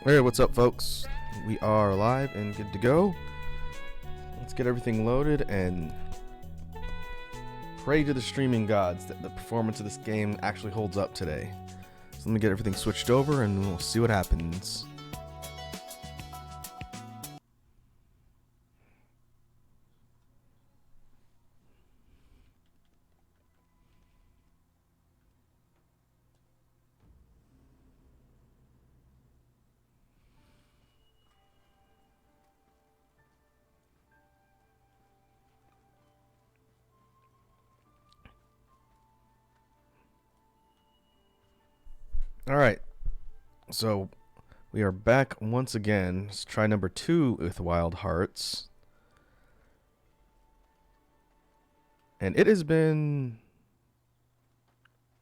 Hey, what's up, folks? We are live and good to go. Let's get everything loaded and pray to the streaming gods that the performance of this game actually holds up today. So let me get everything switched over and we'll see what happens. Alright, so we are back once again. Let's try number 2 with Wild Hearts. And it has been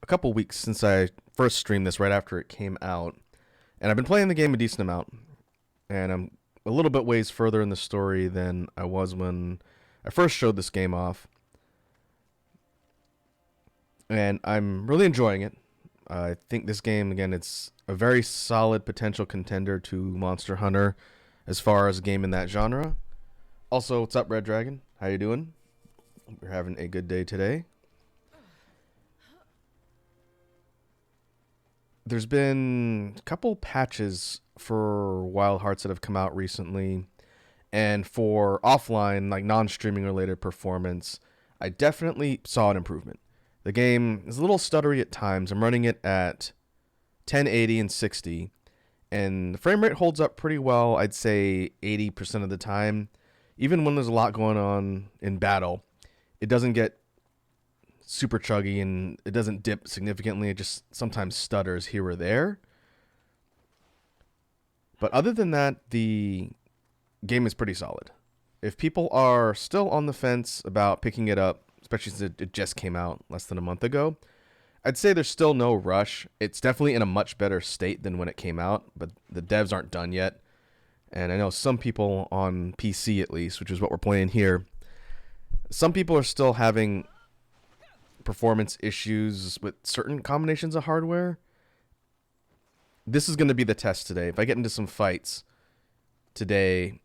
a couple weeks since I first streamed this, right after it came out. And I've been playing the game a decent amount. And I'm a little bit ways further in the story than I was when I first showed this game off. And I'm really enjoying it. I think this game, again, it's a very solid potential contender to Monster Hunter as far as a game in that genre. Also, what's up, Red Dragon? How you doing? We're having a good day today. There's been a couple patches for Wild Hearts that have come out recently. And for offline, like non-streaming related performance, I definitely saw an improvement. The game is a little stuttery at times. I'm running it at 1080 and 60, and the frame rate holds up pretty well, I'd say 80% of the time. Even when there's a lot going on in battle, it doesn't get super chuggy and it doesn't dip significantly. It just sometimes stutters here or there. But other than that, the game is pretty solid. If people are still on the fence about picking it up, especially since it just came out less than a month ago, I'd say there's still no rush. It's definitely in a much better state than when it came out, but the devs aren't done yet. And I know some people on PC, at least, which is what we're playing here, some people are still having performance issues with certain combinations of hardware. This is going to be the test today. If I get into some fights today,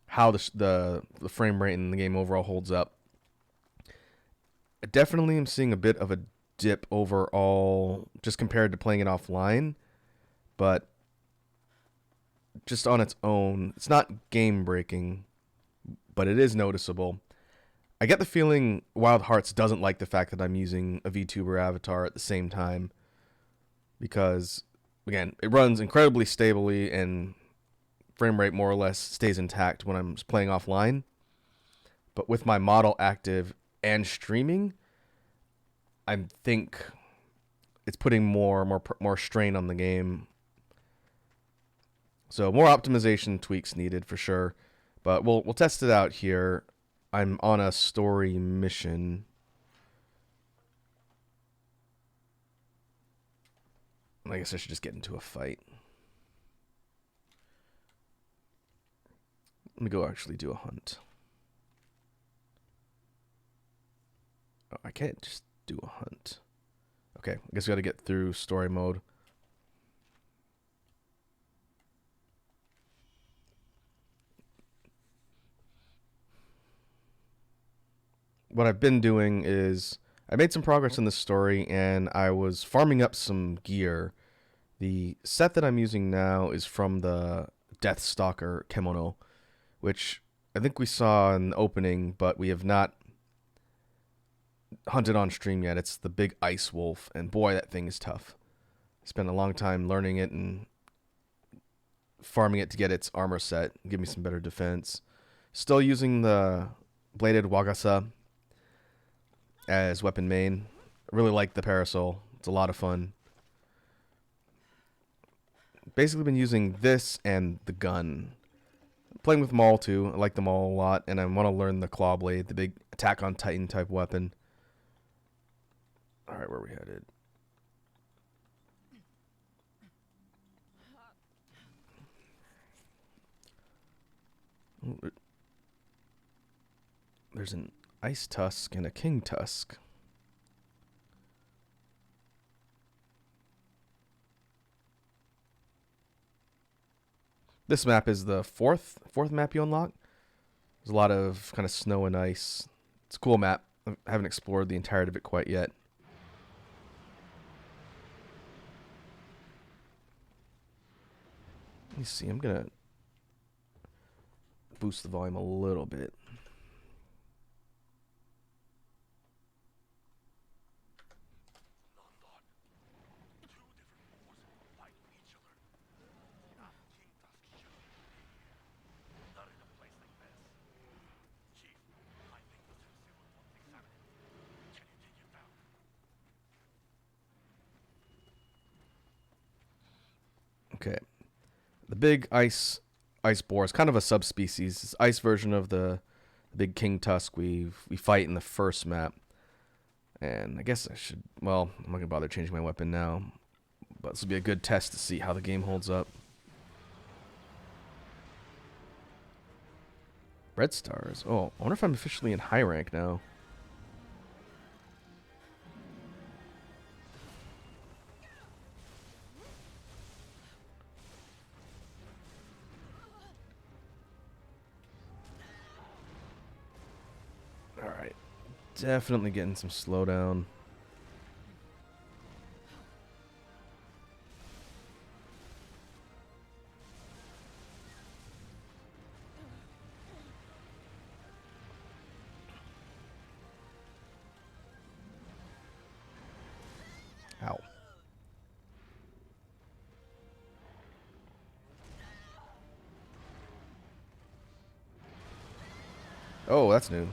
how the frame rate in the game overall holds up. I definitely am seeing a bit of a dip overall just compared to playing it offline, but just on its own, it's not game breaking, but it is noticeable. I get the feeling Wild Hearts doesn't like the fact that I'm using a VTuber avatar at the same time, because again, it runs incredibly stably and frame rate more or less stays intact when I'm playing offline. But with my model active and streaming, I think it's putting more strain on the game. So more optimization tweaks needed for sure. But we'll test it out here. I'm on a story mission. I guess I should just get into a fight. Let me go actually do a hunt. Oh, I can't just do a hunt. Okay, I guess we gotta get through story mode. What I've been doing is I made some progress in this story and I was farming up some gear. The set that I'm using now is from the Deathstalker kimono, which I think we saw in the opening, but we have not hunted on stream yet. It's the big ice wolf, and boy, that thing is tough. I spent a long time learning it and farming it to get its armor set, give me some better defense. Still using the bladed wagasa as weapon main. I really like the parasol. It's a lot of fun. Basically been using this and the gun. Playing with Maul too. I like the Maul a lot, and I want to learn the claw blade, the big attack on Titan type weapon. Alright, where are we headed? There's an ice tusk and a king tusk. This map is the fourth map you unlock. There's a lot of kind of snow and ice. It's a cool map. I haven't explored the entirety of it quite yet. Let me see. I'm gonna boost the volume a little bit. Okay. The big ice boar is kind of a subspecies. It's ice version of the big king tusk we fight in the first map. And I guess I should, well, I'm not gonna bother changing my weapon now, but this will be a good test to see how the game holds up. Red stars. Oh, I wonder if I'm officially in high rank now. Alright. Definitely getting some slowdown. Ow. Oh, that's new.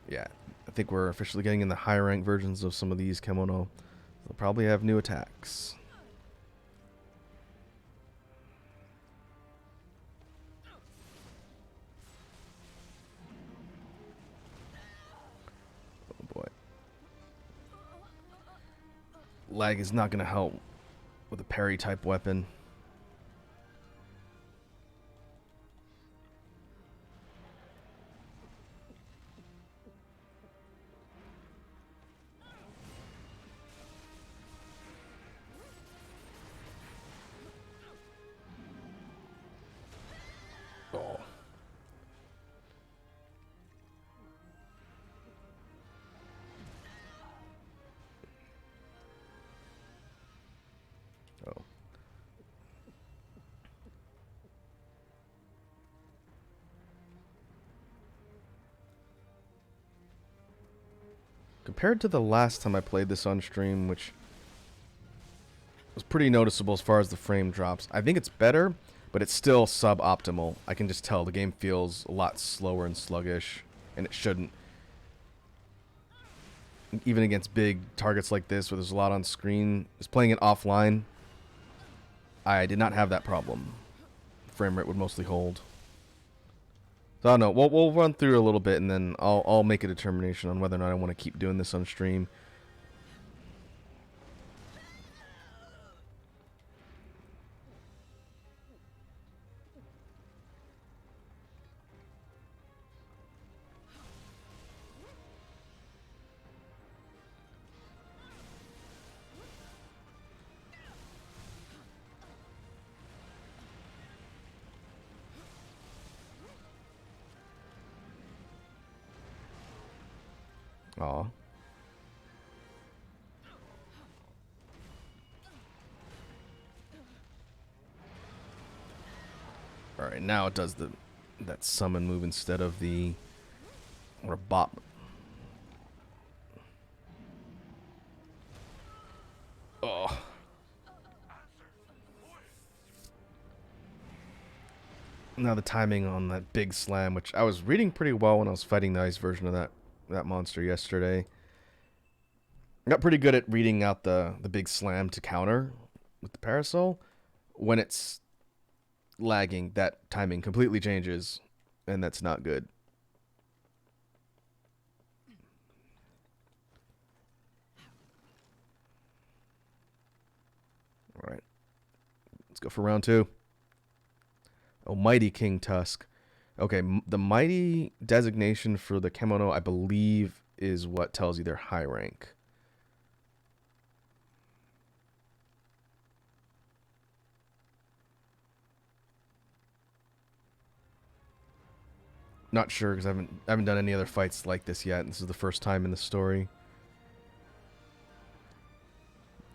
Yeah, I think we're officially getting in the high rank versions of some of these Kemono. They'll probably have new attacks. Oh boy. Lag is not going to help with a parry type weapon. Oh. Oh. Compared to the last time I played this on stream, which was pretty noticeable as far as the frame drops, I think it's better, but it's still suboptimal. I can just tell the game feels a lot slower and sluggish, and it shouldn't. Even against big targets like this, where there's a lot on screen, just playing it offline, I did not have that problem. Frame rate would mostly hold. So I don't know. We'll run through a little bit, and then I'll make a determination on whether or not I want to keep doing this on stream. Aw. Alright, now it does that summon move instead of the or bop. Oh. Now the timing on that big slam, which I was reading pretty well when I was fighting the ice version of that monster yesterday. I got pretty good at reading out the big slam to counter with the parasol. When it's lagging, that timing completely changes, and that's not good. Alright. Let's go for round 2. Oh, Mighty King Tusk. Okay, the Mighty designation for the Kemono, I believe, is what tells you their high rank. Not sure because I haven't done any other fights like this yet. This is the first time in the story.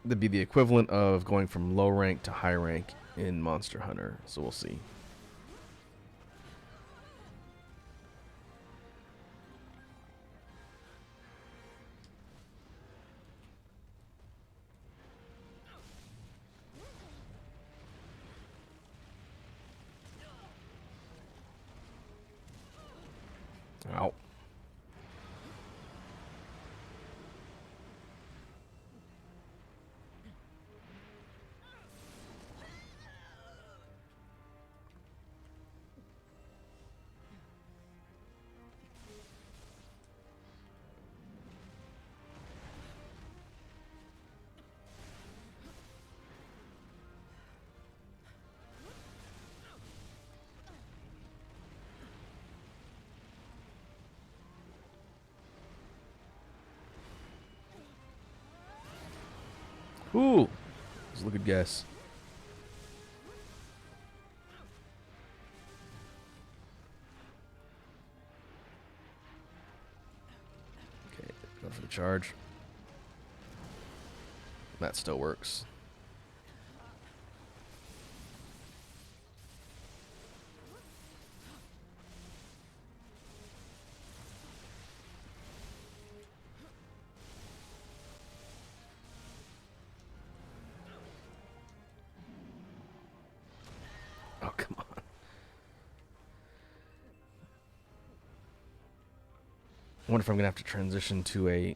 That'd be the equivalent of going from low rank to high rank in Monster Hunter. So we'll see. Ow. Ooh. That's a good guess. Okay, go for the charge. That still works. Oh, come on. I wonder if I'm going to have to transition to a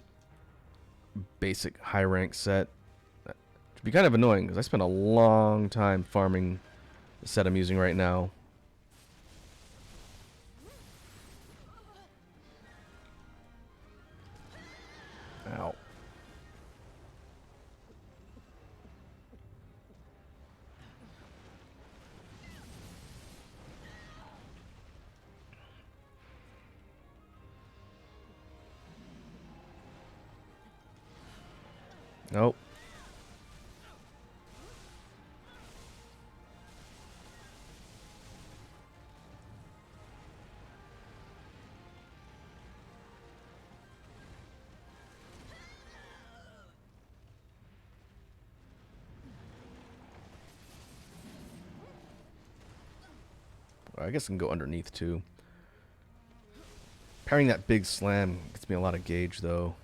basic high rank set. That would be kind of annoying because I spent a long time farming the set I'm using right now. Ow. Nope. I guess I can go underneath too. Parrying that big slam gets me a lot of gauge though.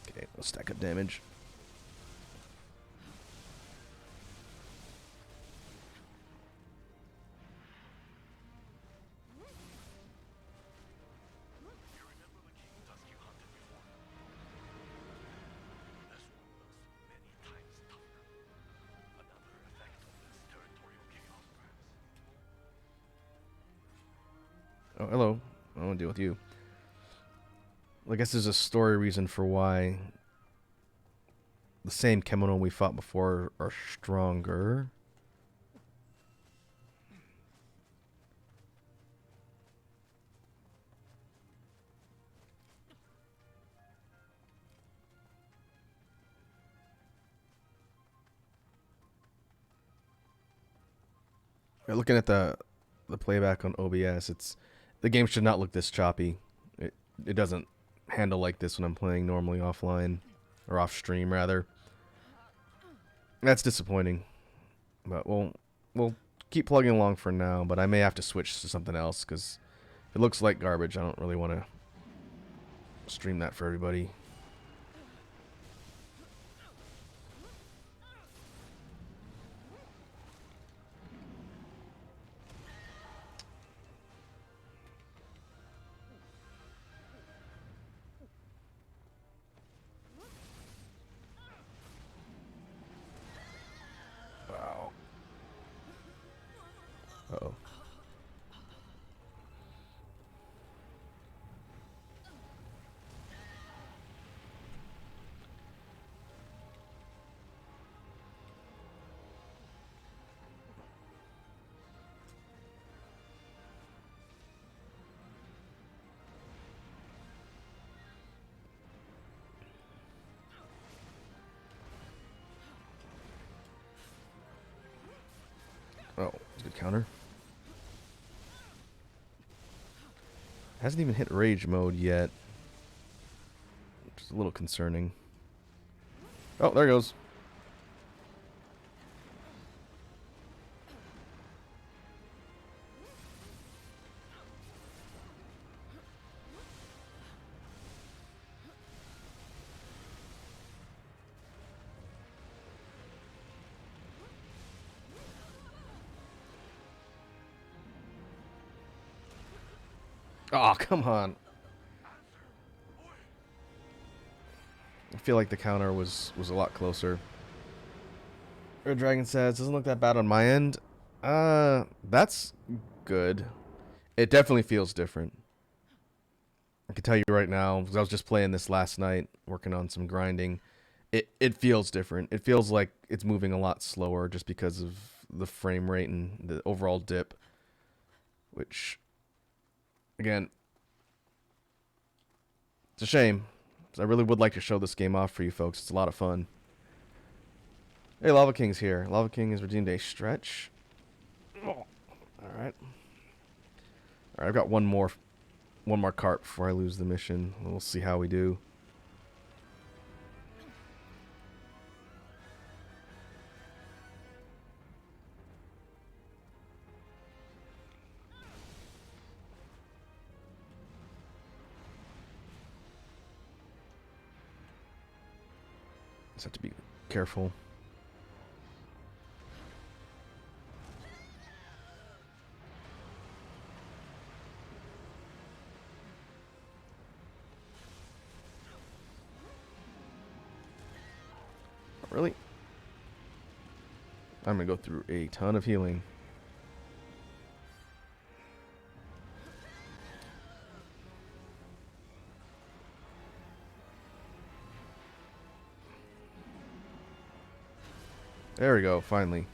Okay, we'll stack up damage. Oh, hello. I don't want to deal with you. Well, I guess there's a story reason for why the same Kemono we fought before are stronger. Yeah, looking at the playback on OBS, the game should not look this choppy. It doesn't handle like this when I'm playing normally offline or off stream rather. That's disappointing. But we'll keep plugging along for now, but I may have to switch to something else cuz it looks like garbage. I don't really want to stream that for everybody. Wow. Uh-oh. Good counter. Hasn't even hit rage mode yet. Which is a little concerning. Oh, there it goes. Oh, come on. I feel like the counter was a lot closer. Red Dragon says, doesn't look that bad on my end. That's good. It definitely feels different. I can tell you right now, because I was just playing this last night, working on some grinding. It feels different. It feels like it's moving a lot slower just because of the frame rate and the overall dip. Which, again, it's a shame. I really would like to show this game off for you folks. It's a lot of fun. Hey, Lava King's here. Lava King has redeemed a stretch. Oh. Alright. Alright, I've got one more cart before I lose the mission. We'll see how we do. Just have to be careful. Really? I'm gonna go through a ton of healing. There we go, finally.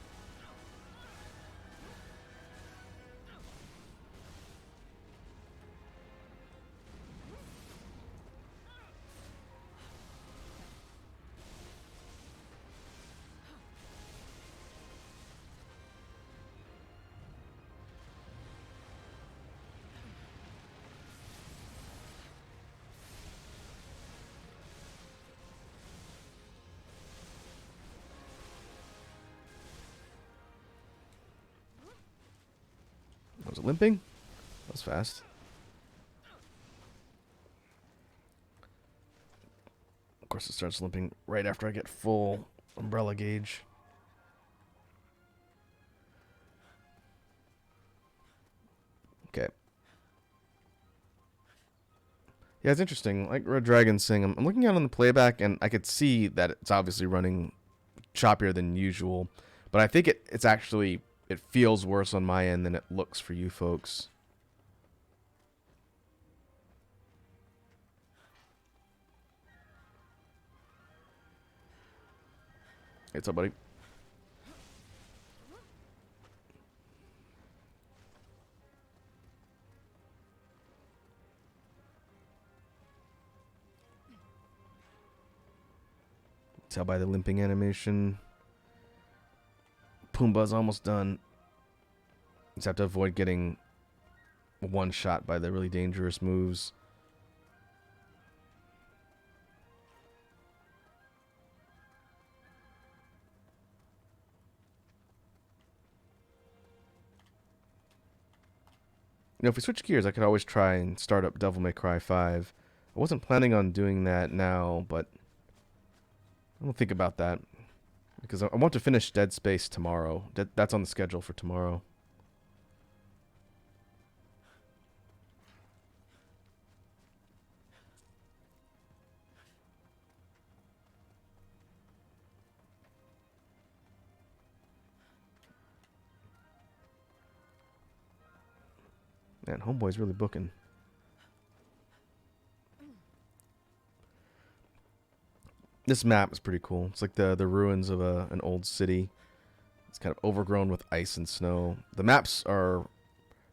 Was it limping? That was fast. Of course, it starts limping right after I get full umbrella gauge. Okay. Yeah, it's interesting. Like Red Dragon saying, I'm looking at it on the playback, and I could see that it's obviously running choppier than usual. But I think it's actually, it feels worse on my end than it looks for you folks. Hey, what's up, buddy? Tell by the limping animation. Pumbaa's almost done. Just have to avoid getting one shot by the really dangerous moves. You know, if we switch gears, I could always try and start up Devil May Cry 5. I wasn't planning on doing that now, but I'll think about that. Because I want to finish Dead Space tomorrow. That's on the schedule for tomorrow. Man, Homeboy's really booking. This map is pretty cool. It's like the ruins of an old city. It's kind of overgrown with ice and snow. The maps are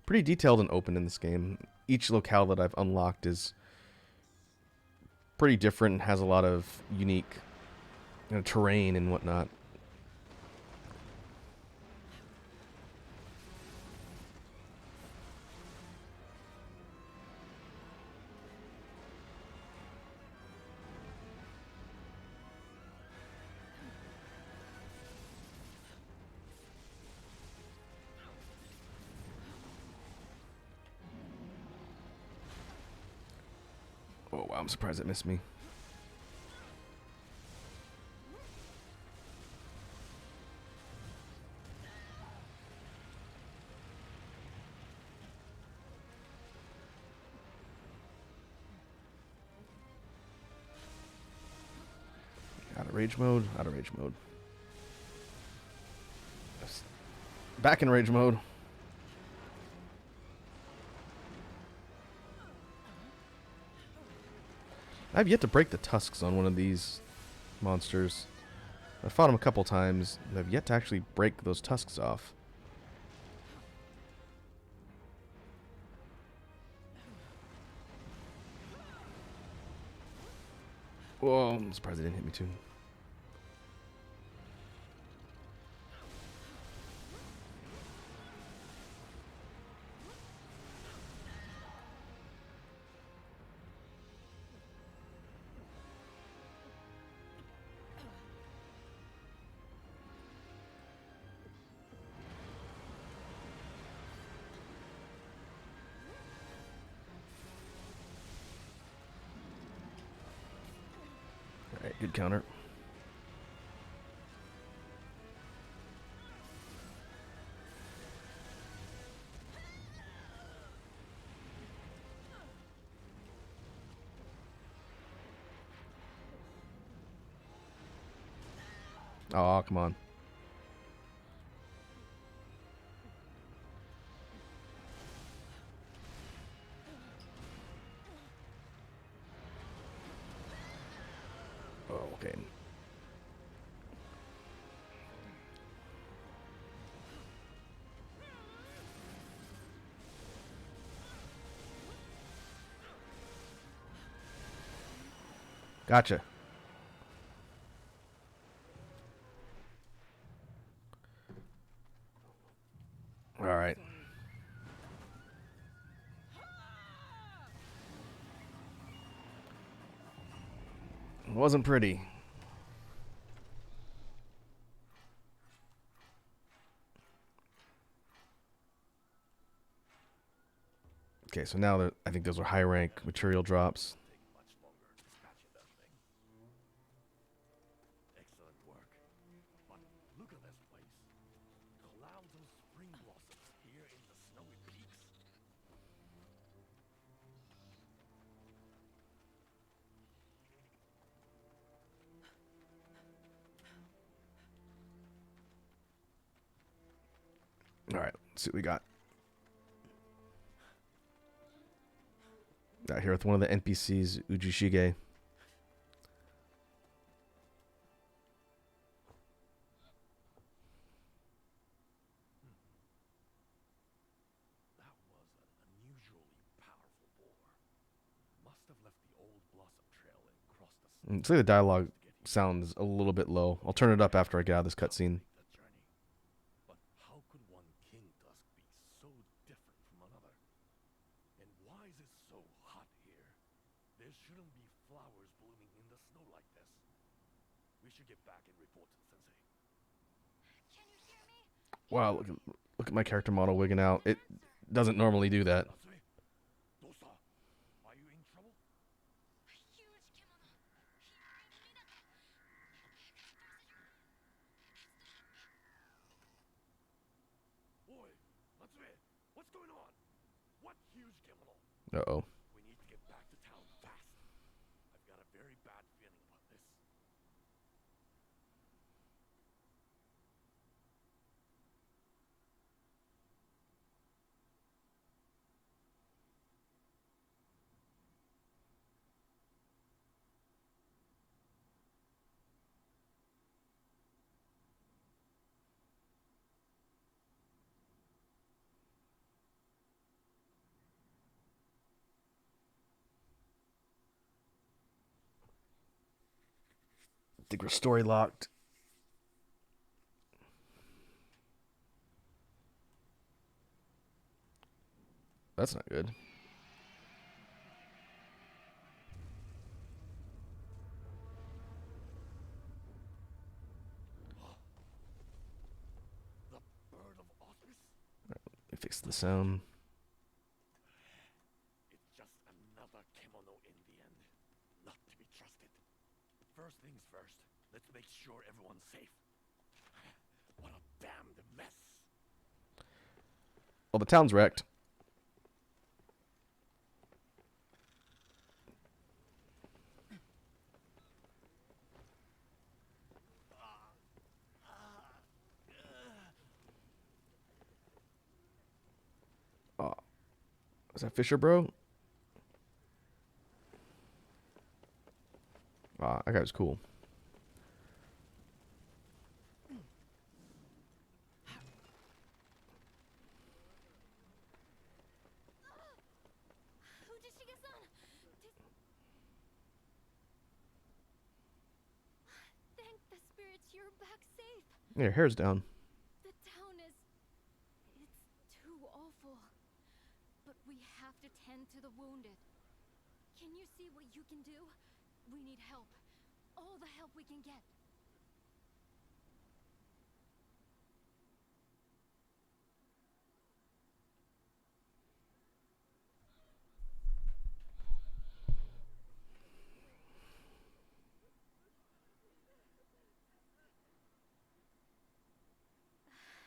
pretty detailed and open in this game. Each locale that I've unlocked is pretty different and has a lot of unique terrain and whatnot. Oh wow, I'm surprised it missed me. Out of rage mode. Out of rage mode. Back in rage mode. I've yet to break the tusks on one of these monsters. I fought them a couple times, and I've yet to actually break those tusks off. Whoa, I'm surprised they didn't hit me too. Alright, good counter. Oh, come on. Oh, okay. Gotcha. Alright. It wasn't pretty. Okay, so now I think those are high rank material drops. Alright, let's see what we got. Got here with one of the NPCs, Ujishige. So the dialogue sounds a little bit low. I'll turn it up after I get out of this cutscene. Wow, look at my character model wigging out. It doesn't normally do that. Uh-oh. I think we're story locked. That's not good. Fix the sound. It's just another kimono in the end. First things first. Let's make sure everyone's safe. What a damned mess. Well, the town's wrecked. Oh, is that Fisher, bro? Ah, that guy was cool. Thank the spirits you're back safe. Yeah, your hair's down. The town is... it's too awful. But we have to tend to the wounded. Can you see what you can do? We need help. All the help we can get.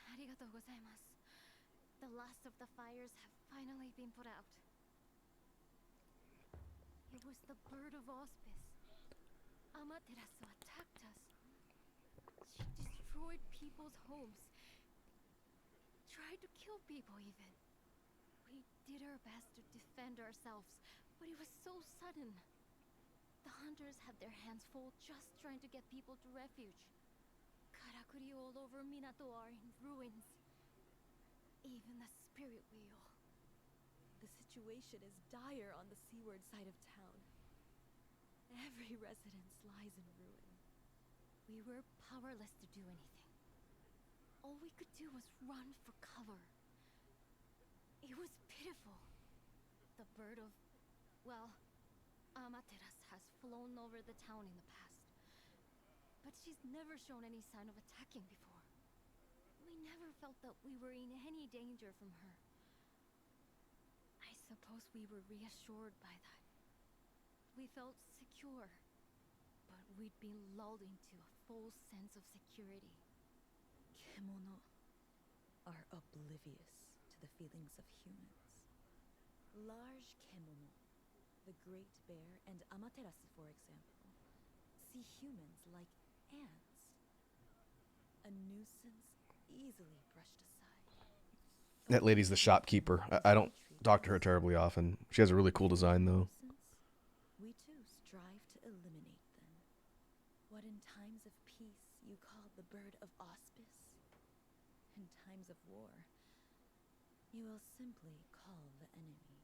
Arigatou gozaimasu. The last of the fires have finally been put out. It was the bird of auspice. Amaterasu attacked us. She destroyed people's homes. Tried to kill people even. We did our best to defend ourselves, but it was so sudden. The hunters had their hands full just trying to get people to refuge. Karakuri all over Minato are in ruins. Even the spirit wheel. The situation is dire on the seaward side of town. Every residence lies in ruin. We were powerless to do anything. All we could do was run for cover. It was pitiful. The bird of... well, Amaterasu has flown over the town in the past. But she's never shown any sign of attacking before. We never felt that we were in any danger from her. I suppose we were reassured by that. We felt secure. But we'd been lulled into a false sense of security. Kemono are oblivious to the feelings of humans. Large kemono, the great bear and Amaterasu, for example, see humans like ants. A nuisance easily brushed aside. That lady's the shopkeeper. I don't talk to her terribly often. She has a really cool design, though. We too strive to eliminate them. What in times of peace you call the bird of auspice, in times of war, you will simply call the enemy.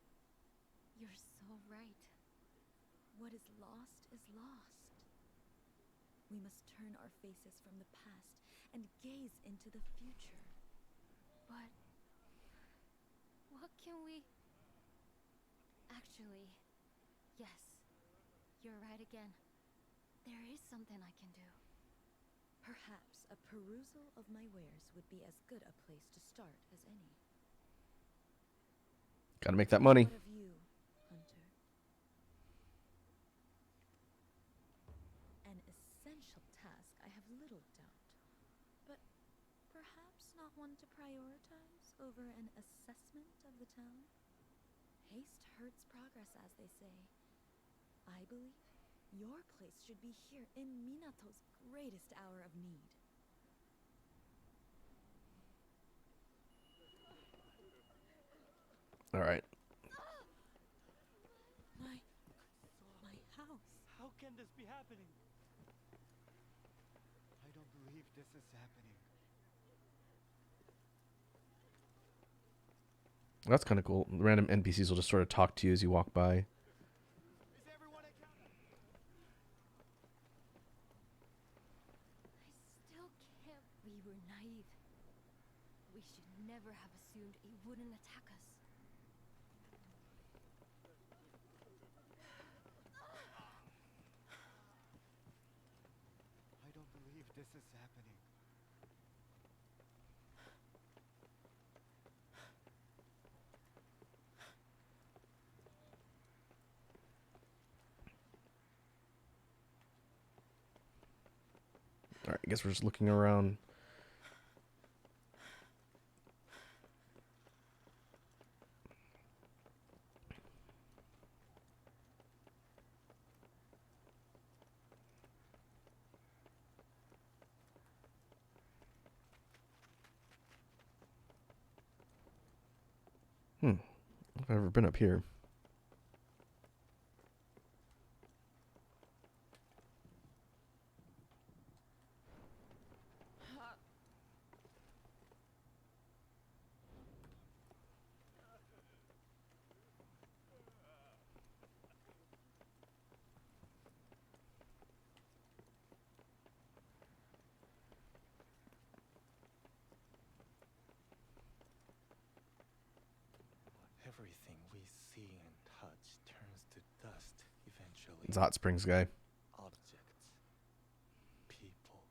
You're so right. What is lost is lost. We must turn our faces from the past and gaze into the future. But... what can we... Actually, yes. You're right again. There is something I can do. Perhaps a perusal of my wares would be as good a place to start as any. Gotta make that money. What of you, Hunter? An essential task, I have little doubt. But perhaps not one to prioritize over an assessment of the town? Haste hurts progress, as they say. I believe your place should be here in Minato's greatest hour of need. All right. My house. How can this be happening? I don't believe this is happening. That's kind of cool. Random NPCs will just sort of talk to you as you walk by. Is everyone accounted? I still can't... We were naive. We should never have assumed it wouldn't attack us. I don't believe this is happening. Alright, I guess we're just looking around. I've ever been up here. Everything we see and touch turns to dust eventually. It's a hot springs guy. Objects, people,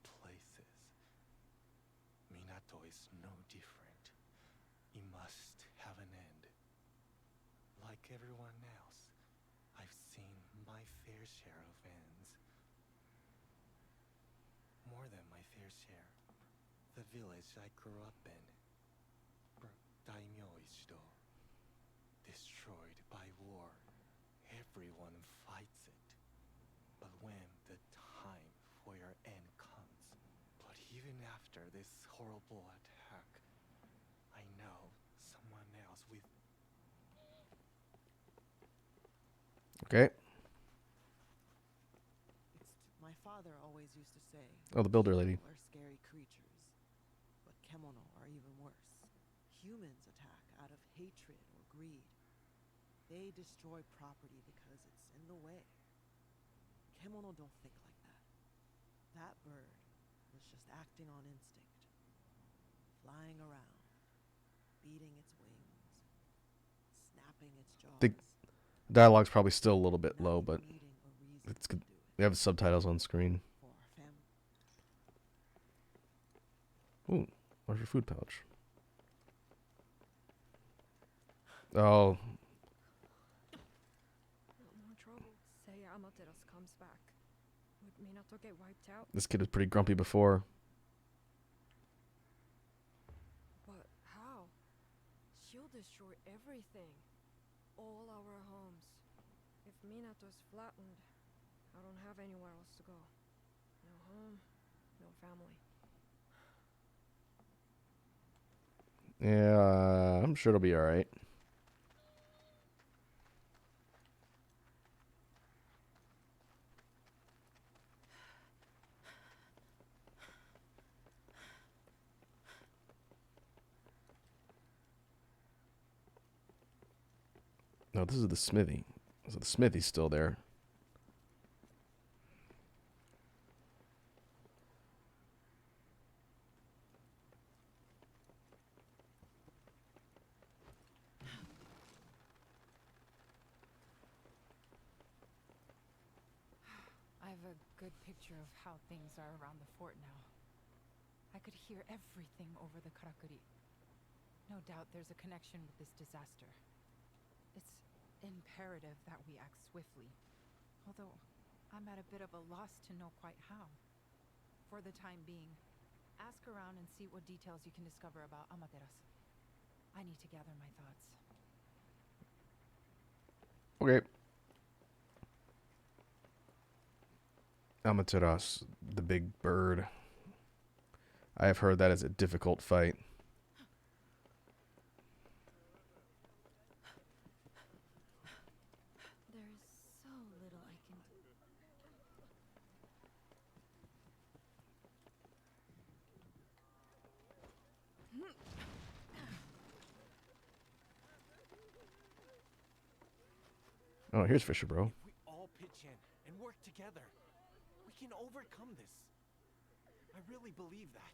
places. Minato is no different. It must have an end. Like everyone else, I've seen my fair share of ends. More than my fair share. The village I grew up in. Daimyo Ichido. Destroyed by war. Everyone fights it. But when the time for your end comes, but even after this horrible attack, I know someone else with Okay. My father always used to say, Oh, the builder lady. people are scary creatures, but kemono are even worse. Humans attack out of hatred or greed. They destroy property because it's in the way. Kemono don't think like that. That bird was just acting on instinct, flying around, beating its wings, snapping its jaws. The dialogue's probably still a little bit not low, but needing a reason it's to good. do it We have subtitles on screen. for our family. Ooh, where's your food pouch? Oh, No more trouble. Say Amaterasu comes back. Would Minato get wiped out? this kid was pretty grumpy before. But how? She'll destroy everything. All our homes. If Minato's flattened, I don't have anywhere else to go. No home, no family. Yeah, I'm sure it'll be alright. No, this is the smithy. So the smithy's still there. I have a good picture of how things are around the fort now. I could hear everything over the karakuri. No doubt there's a connection with this disaster. It's imperative that we act swiftly. Although, I'm at a bit of a loss to know quite how. For the time being, ask around and see what details you can discover about Amaterasu. I need to gather my thoughts. Okay. Amaterasu, the big bird. I have heard that is a difficult fight. There's so little I can do. Oh, here's Fisher, bro. If we all pitch in and work together, we can overcome this. I really believe that.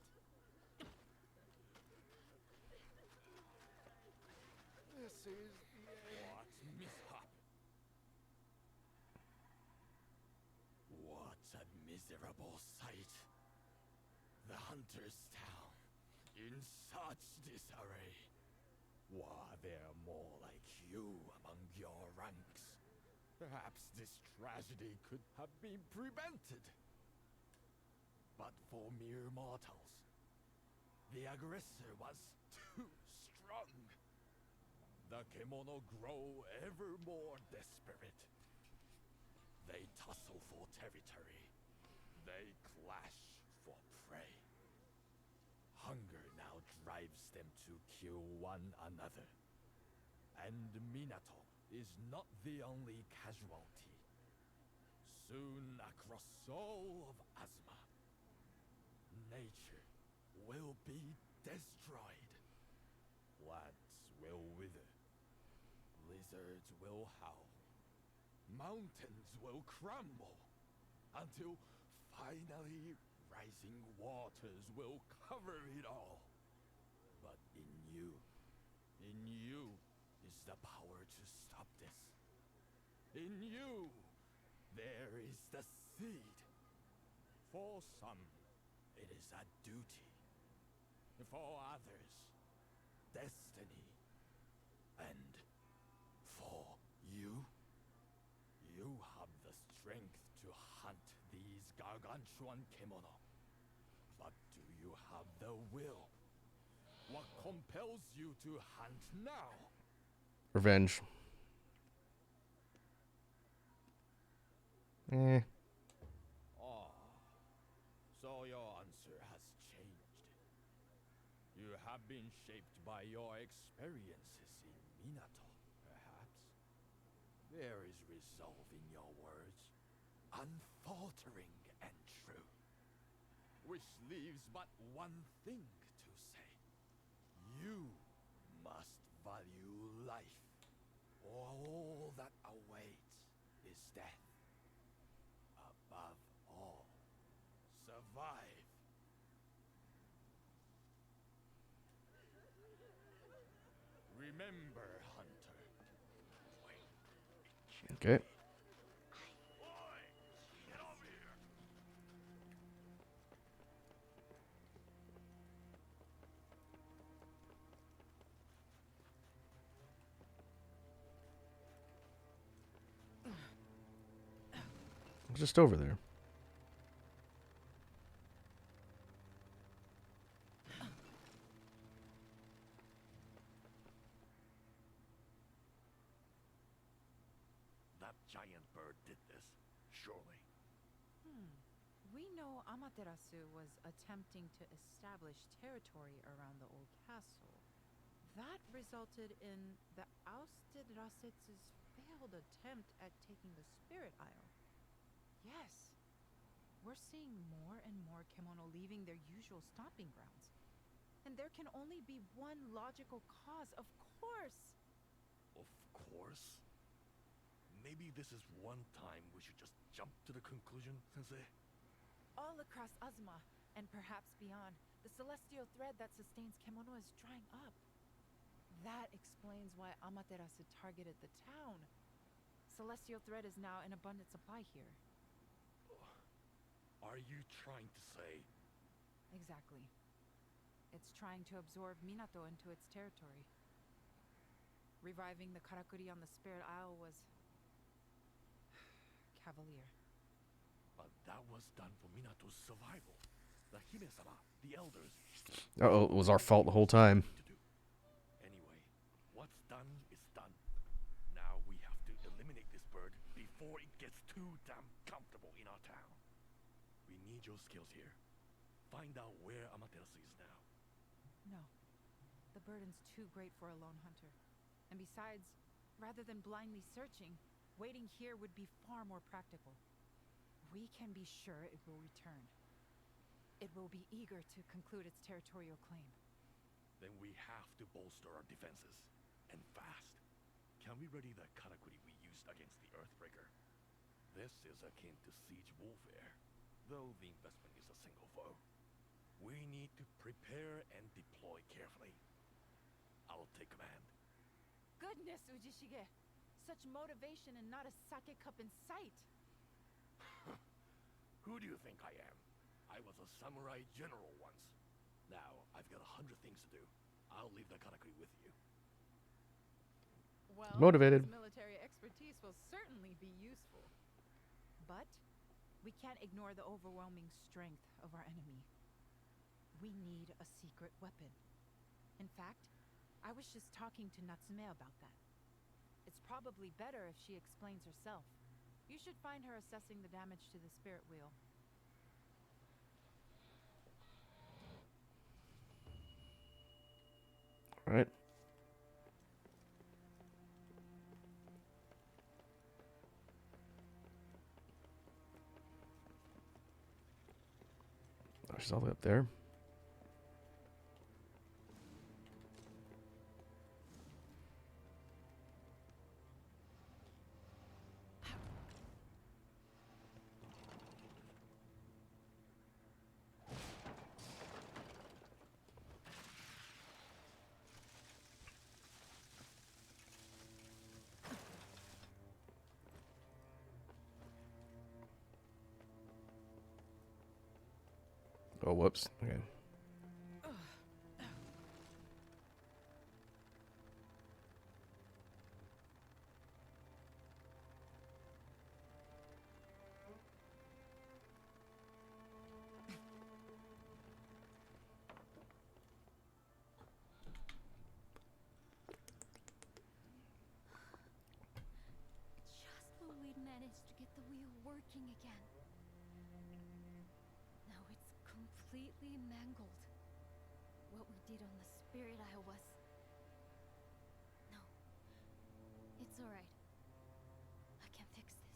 This is the end. What mishap? What a miserable sight. The hunter's town in such disarray. Were there more like you among your ranks? Perhaps this tragedy could have been prevented. But for mere mortals, the aggressor was too strong. The Kemono grow ever more desperate. They tussle for territory. They clash for prey. Hunger now drives them to kill one another. And Minato is not the only casualty. Soon across all of Azuma, nature will be destroyed. Plants will wither. Lizards will howl. Mountains will crumble. Until finally rising waters will cover it all. But in you is the power to stop this. In you, there is the seed. For some, it is a duty. For others, destiny. And for you, you have the strength to hunt these gargantuan kemono. But do you have the will? What compels you to hunt now? Revenge. Ah, so your answer has changed. You have been shaped by your experiences in Minato, perhaps. There is resolve in your words, unfaltering and true. Which leaves but one thing to say. You must value life, or all that awaits is death. Above all, survive. Remember, Hunter. Okay. Just over there. That giant bird did this, surely. We know Amaterasu was attempting to establish territory around the old castle. That resulted in the ousted Rasetsu's failed attempt at taking the Spirit Isle. Yes, we're seeing more and more kemono leaving their usual stomping grounds. And there can only be one logical cause, of course! Of course. Maybe this is one time we should just jump to the conclusion, Sensei. All across Azuma, and perhaps beyond, the celestial thread that sustains kemono is drying up. That explains why Amaterasu targeted the town. Celestial thread is now in abundant supply here. Are you trying to say... Exactly. It's trying to absorb Minato into its territory. Reviving the Karakuri on the Spirit Isle was... cavalier. But that was done for Minato's survival. The Hime-sama, the elders... Uh-oh, it was our fault the whole time. Anyway, what's done is done. Now we have to eliminate this bird before it gets too damn comfortable in our town. We need your skills here. Find out where Amaterasu is now. No. The burden's too great for a lone hunter. And besides, rather than blindly searching, waiting here would be far more practical. We can be sure it will return. It will be eager to conclude its territorial claim. Then we have to bolster our defenses. And fast. Can we ready the karakuri we used against the Earthbreaker? This is akin to siege warfare, though the investment is a single foe. We need to prepare and deploy carefully. I'll take command. Goodness, Ujishige! Such motivation and not a sake cup in sight! Who do you think I am? I was a samurai general once. Now, I've got 100 things to do. I'll leave the karakuri with you. Well, Motivated. his military expertise will certainly be useful. But We can't ignore the overwhelming strength of our enemy. We need a secret weapon. In fact, I was just talking to Natsume about that. It's probably better if she explains herself. You should find her assessing the damage to the spirit wheel. All right. Oh, she's all the way up there. Oh, whoops. Okay. Just when we'd managed to get the wheel working again. Now it's completely mangled. What we did on the spirit isle was... No. It's alright. I can fix this.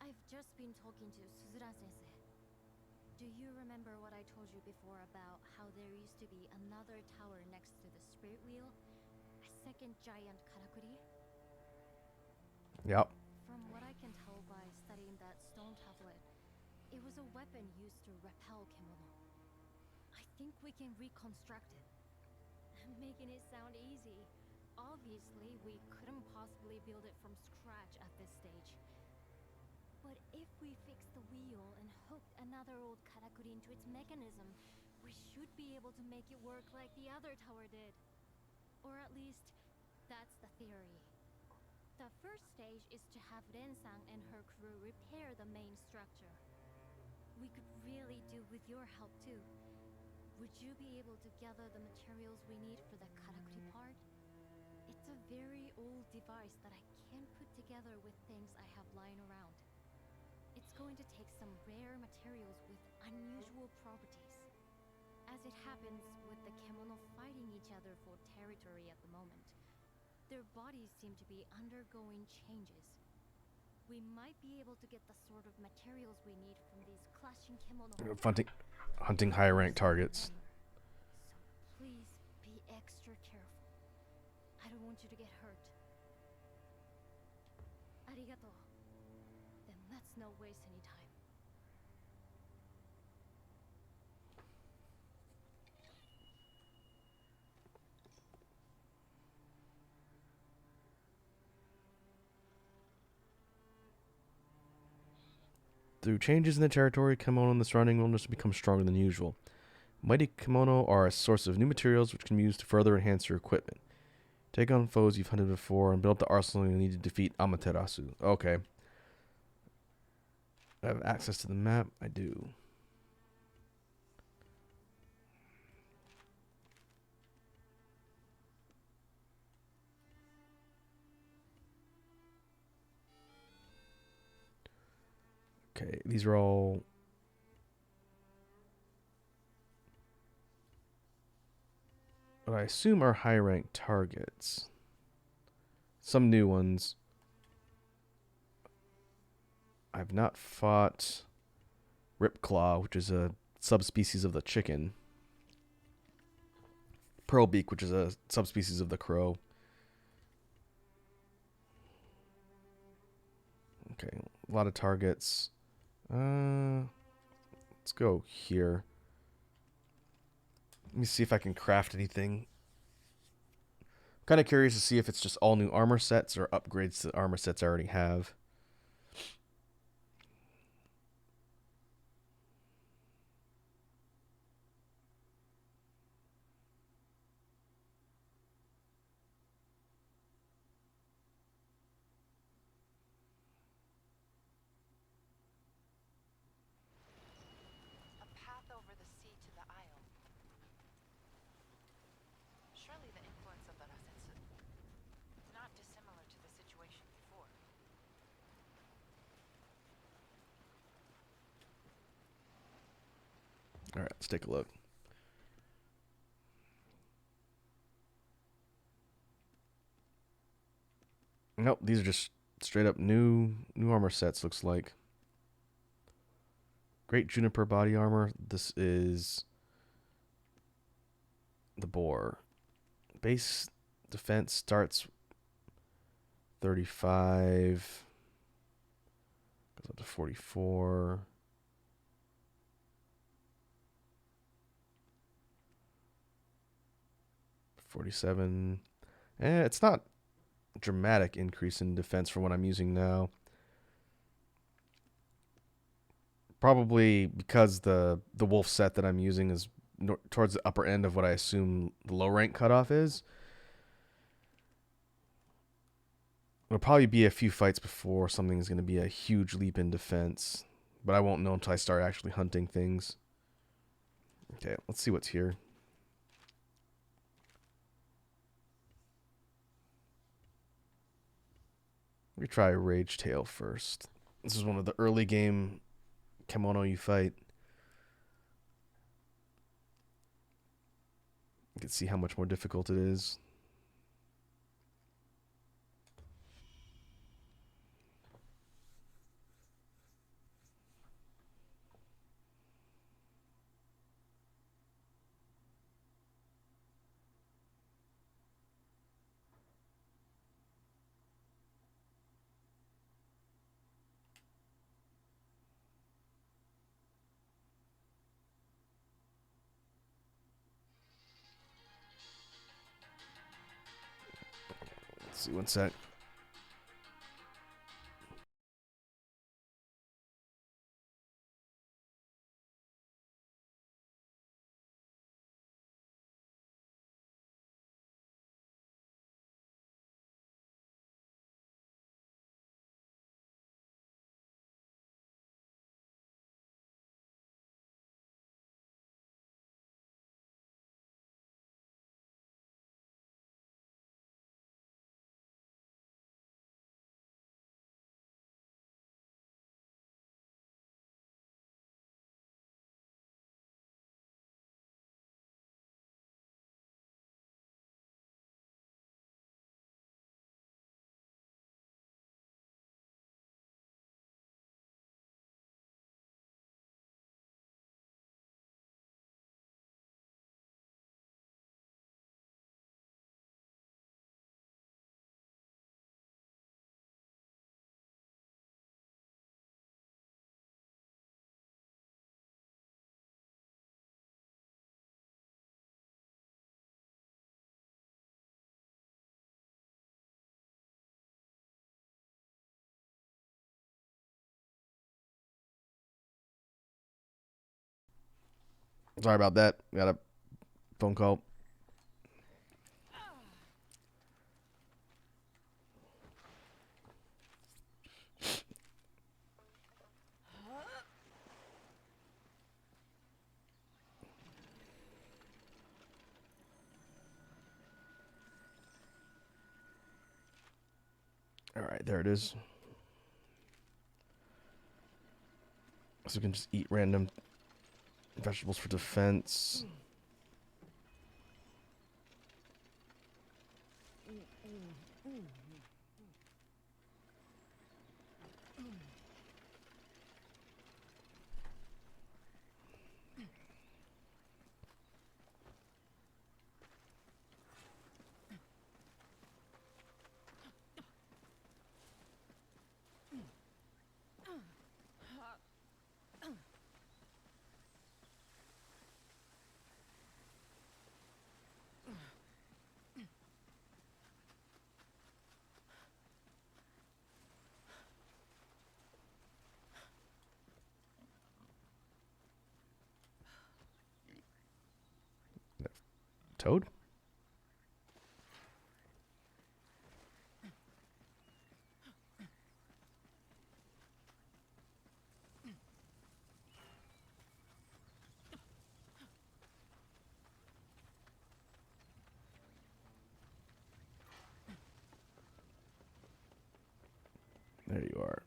I've just been talking to Suzura-sensei. Do you remember what I told you before about how there used to be another tower next to the spirit wheel? A second giant karakuri? Yep. From what I can tell by studying that stone tablet, it was a weapon used to repel kemono. I think we can reconstruct it. Making it sound easy. Obviously, we couldn't possibly build it from scratch at this stage. But if we fix the wheel and hooked another old karakuri into its mechanism, we should be able to make it work like the other tower did. Or at least, that's the theory. The first stage is to have Ren-san and her crew repair the main structure. We could really do with your help too. Would you be able to gather the materials we need for the karakuri part? It's a very old device that I can't put together with things I have lying around. It's going to take some rare materials with unusual properties. As it happens with the kemono fighting each other for territory at the moment, their bodies seem to be undergoing changes. We might be able to get the sort of materials we need from these clashing kemono. Hunting higher ranked targets. So please be extra careful. I don't want you to get hurt. Arigato. Then let's not waste any time. Through changes in the territory, kimono in the surrounding wilderness will become stronger than usual. Mighty kimono are a source of new materials which can be used to further enhance your equipment. Take on foes you've hunted before and build up the arsenal you need to defeat Amaterasu. Okay. I have access to the map. I do. Okay, these are all... what I assume are high-ranked targets. Some new ones. I've not fought Ripclaw, which is a subspecies of the chicken. Pearlbeak, which is a subspecies of the crow. Okay, a lot of targets. Let's go here. Let me see if I can craft anything. I'm kind of curious to see if it's just all new armor sets or upgrades to armor sets I already have. All right, let's take a look. Nope, these are just straight up new armor sets. Looks like Great Juniper body armor. This is the boar. Base defense starts 35, goes up to 44. $47. It's not a dramatic increase in defense for what I'm using now. Probably because the wolf set that I'm using is towards the upper end of what I assume the low rank cutoff is. It'll probably be a few fights before something's going to be a huge leap in defense, but I won't know until I start actually hunting things. Okay, let's see what's here. Let me try Rage Tail first. This is one of the early game kimono you fight. You can see how much more difficult it is. Let's see, one sec. Sorry about that. Got a phone call. All right, there it is. So we can just eat random vegetables for defense. Toad? There you are.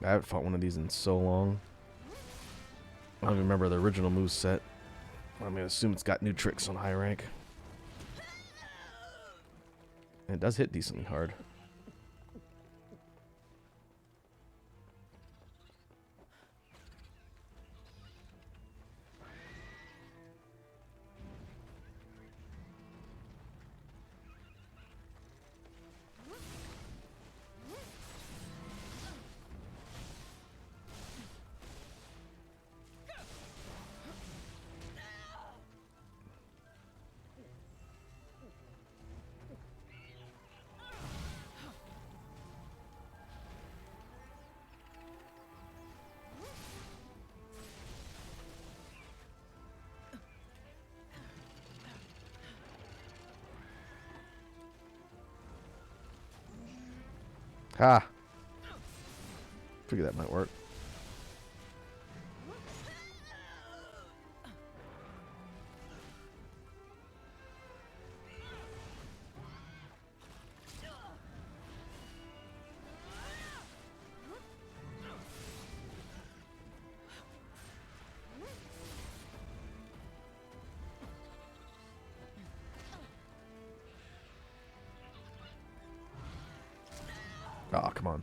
I haven't fought one of these in so long. I don't even remember the original move set. I'm gonna assume it's got new tricks on high rank. And it does hit decently hard. Ha! Figure that might work. Oh, come on.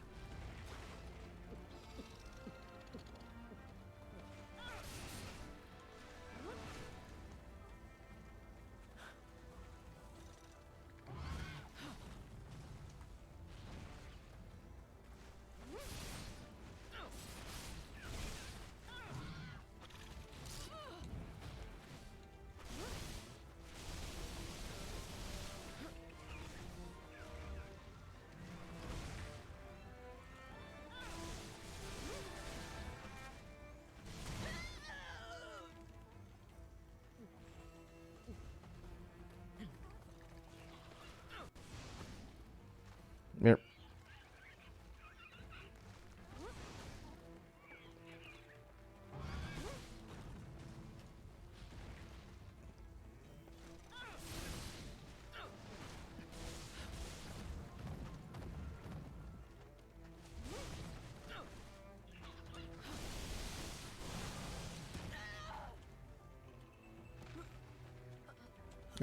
Yep.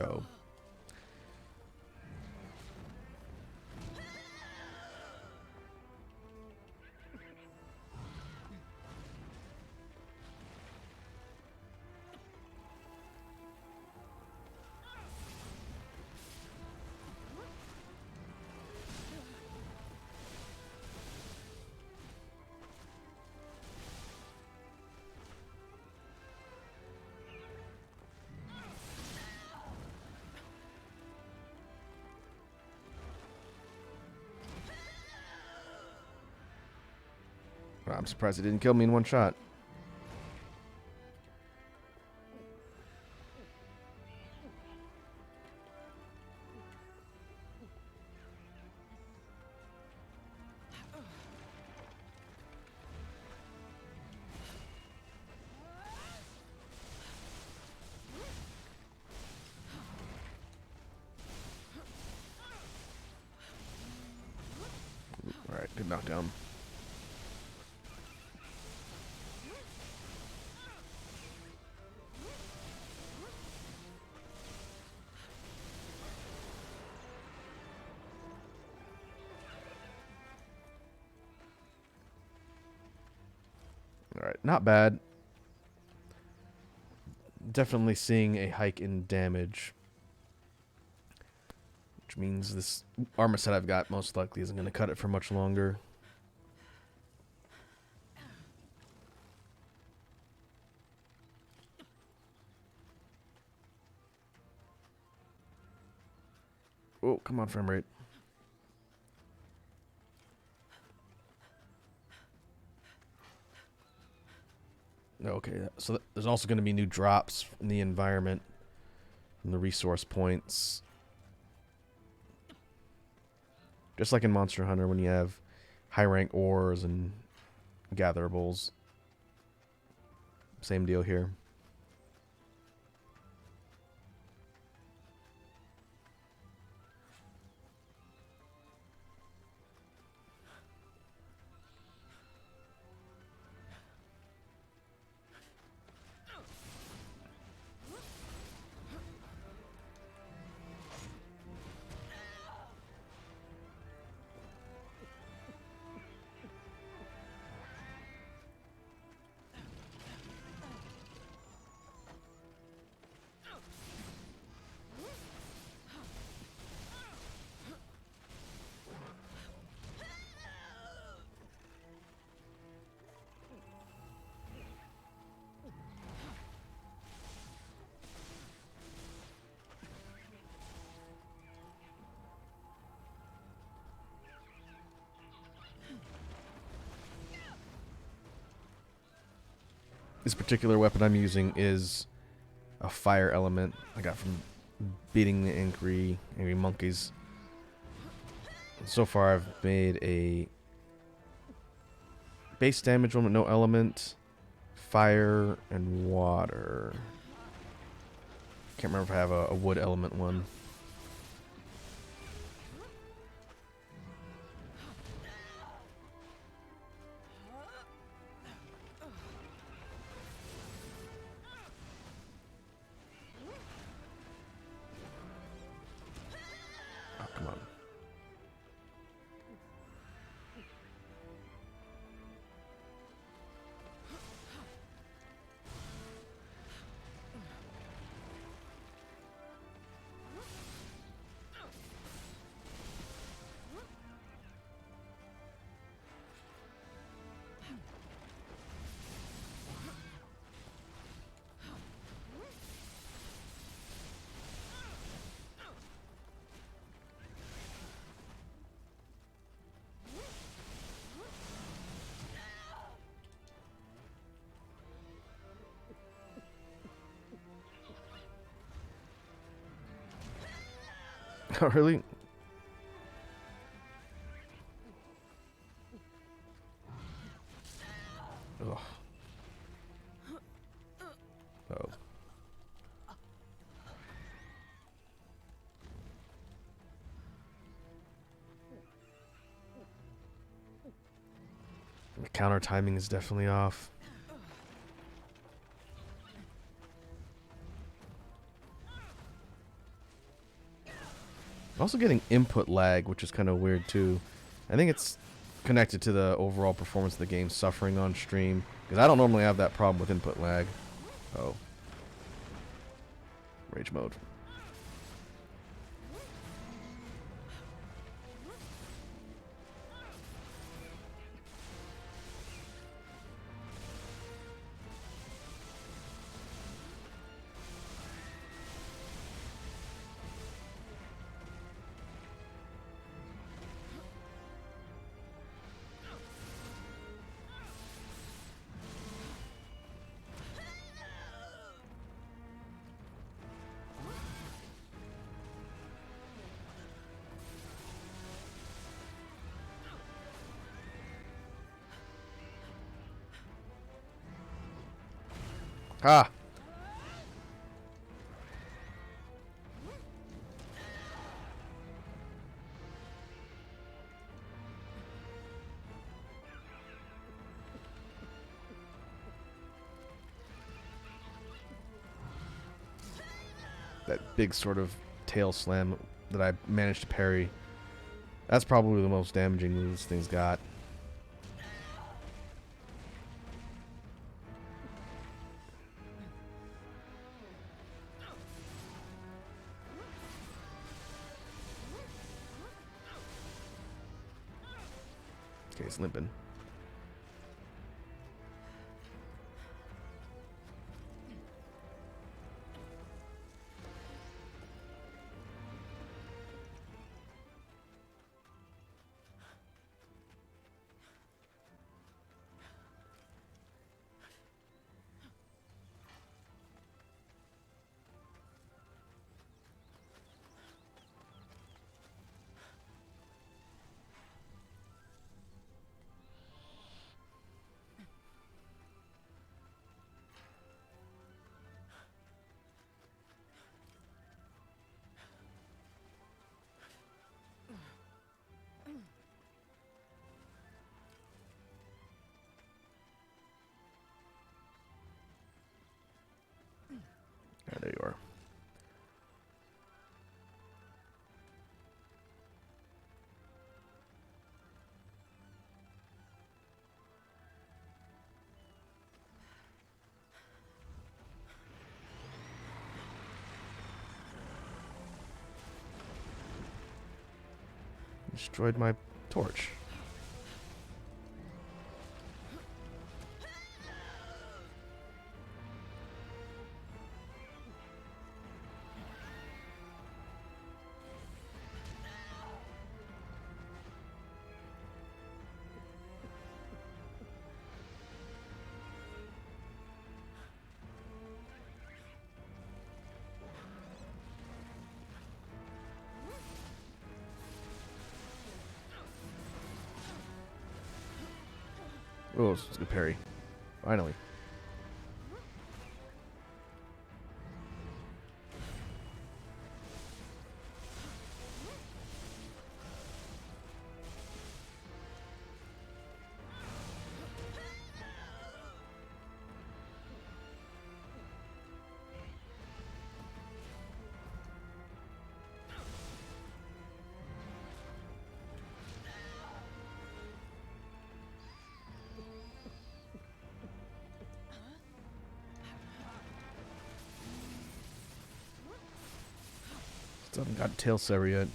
Oh. I'm surprised it didn't kill me in one shot. Alright, good knockdown. Alright, not bad. Definitely seeing a hike in damage. Which means this armor set I've got most likely isn't going to cut it for much longer. Oh, come on, frame rate. Okay, so there's also going to be new drops in the environment, from the resource points. Just like in Monster Hunter when you have high rank ores and gatherables. Same deal here. This particular weapon I'm using is a fire element I got from beating the angry monkeys. So far I've made a base damage one with no element, fire, and water. Can't remember if I have a wood element one. Oh, come on. Oh, really? Ugh. Oh. The counter timing is definitely off. I'm also getting input lag, which is kind of weird too. I think it's connected to the overall performance of the game suffering on stream, because I don't normally have that problem with input lag. Oh. Rage mode. Ah! That big sort of tail slam that I managed to parry. That's probably the most damaging move this thing's got. Okay, it's limping. Yeah, there you are. Destroyed my torch. Oh, it's a good parry. Finally. Still haven't got tail sever yet.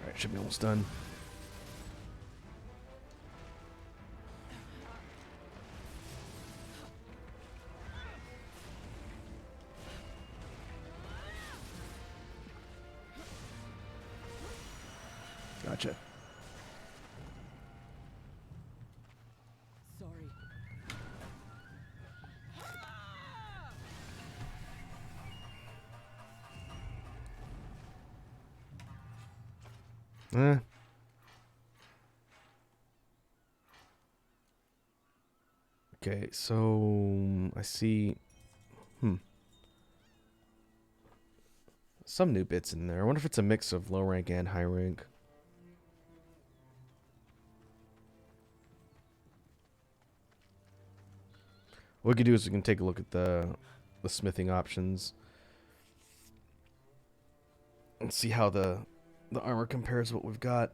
Alright, should be almost done. Gotcha. Sorry. Eh. Okay, so I see some new bits in there. I wonder if it's a mix of low rank and high rank. What we can do is we can take a look at the smithing options and see how the armor compares to what we've got.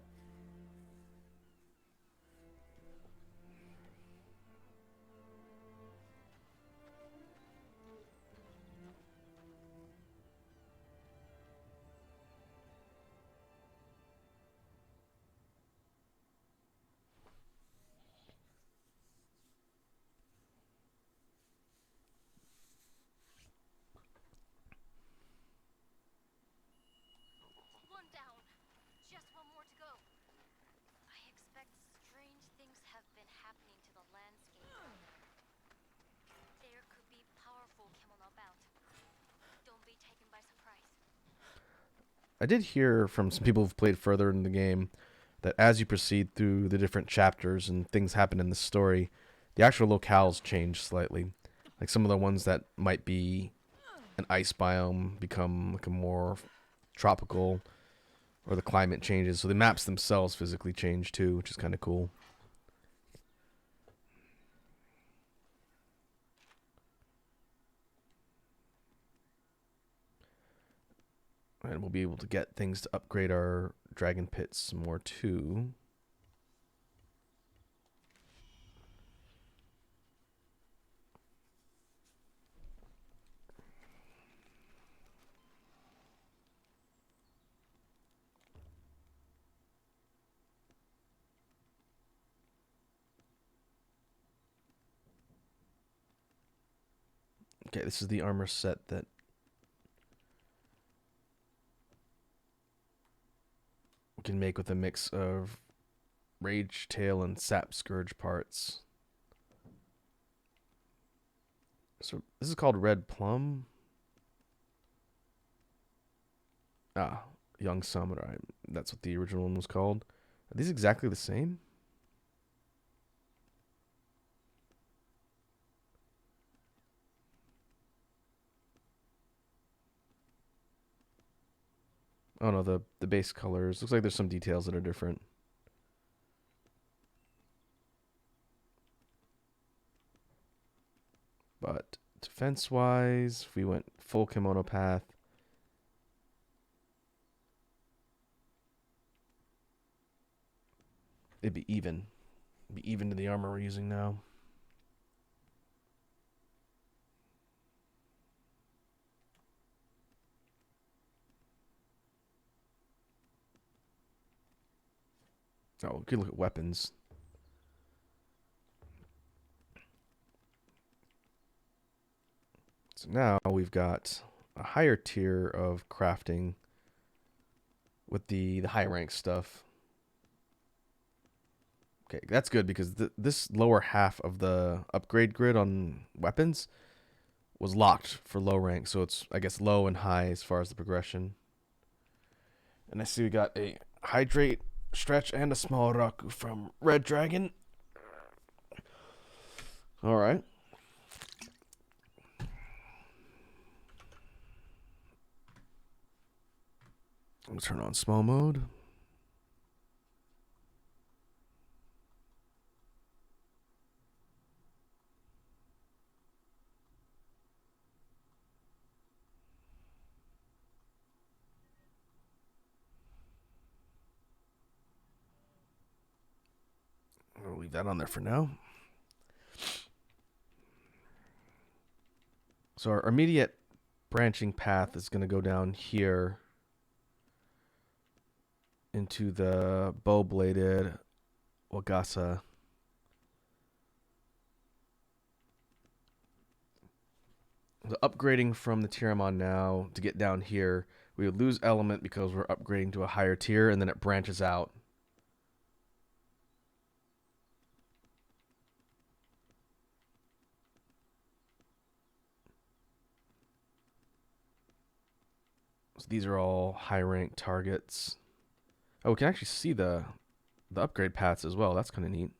One down. Just one more to go. I expect strange things have been happening to the landscape. There could be powerful Kemono about. Don't be taken by surprise. I did hear from some people who've played further in the game that as you proceed through the different chapters and things happen in the story, the actual locales change slightly. Like some of the ones that might be an ice biome become like a more tropical, or the climate changes. So the maps themselves physically change too, which is kind of cool. And we'll be able to get things to upgrade our dragon pits some more too. Okay, this is the armor set that we can make with a mix of Rage Tail and Sap Scourge parts. So this is called Red Plum. Ah, Young Samurai. That's what the original one was called. Are these exactly the same? Oh no, the base colors. Looks like there's some details that are different. But defense-wise, if we went full kimono path, it'd be even. Be even to the armor we're using now. Oh, we could look at weapons. So now we've got a higher tier of crafting with the high rank stuff. Okay, that's good because this lower half of the upgrade grid on weapons was locked for low rank, so it's, I guess, low and high as far as the progression. And I see we got a hydrate, stretch, and a small raku from Red Dragon. All right. I'm gonna turn on small mode. I'll leave that on there for now. So our immediate branching path is going to go down here into the bow-bladed Wagasa. The upgrading from the tier I'm on now to get down here, we would lose element because we're upgrading to a higher tier, and then it branches out. So these are all high rank targets. Oh, we can actually see the upgrade paths as well. That's kind of neat.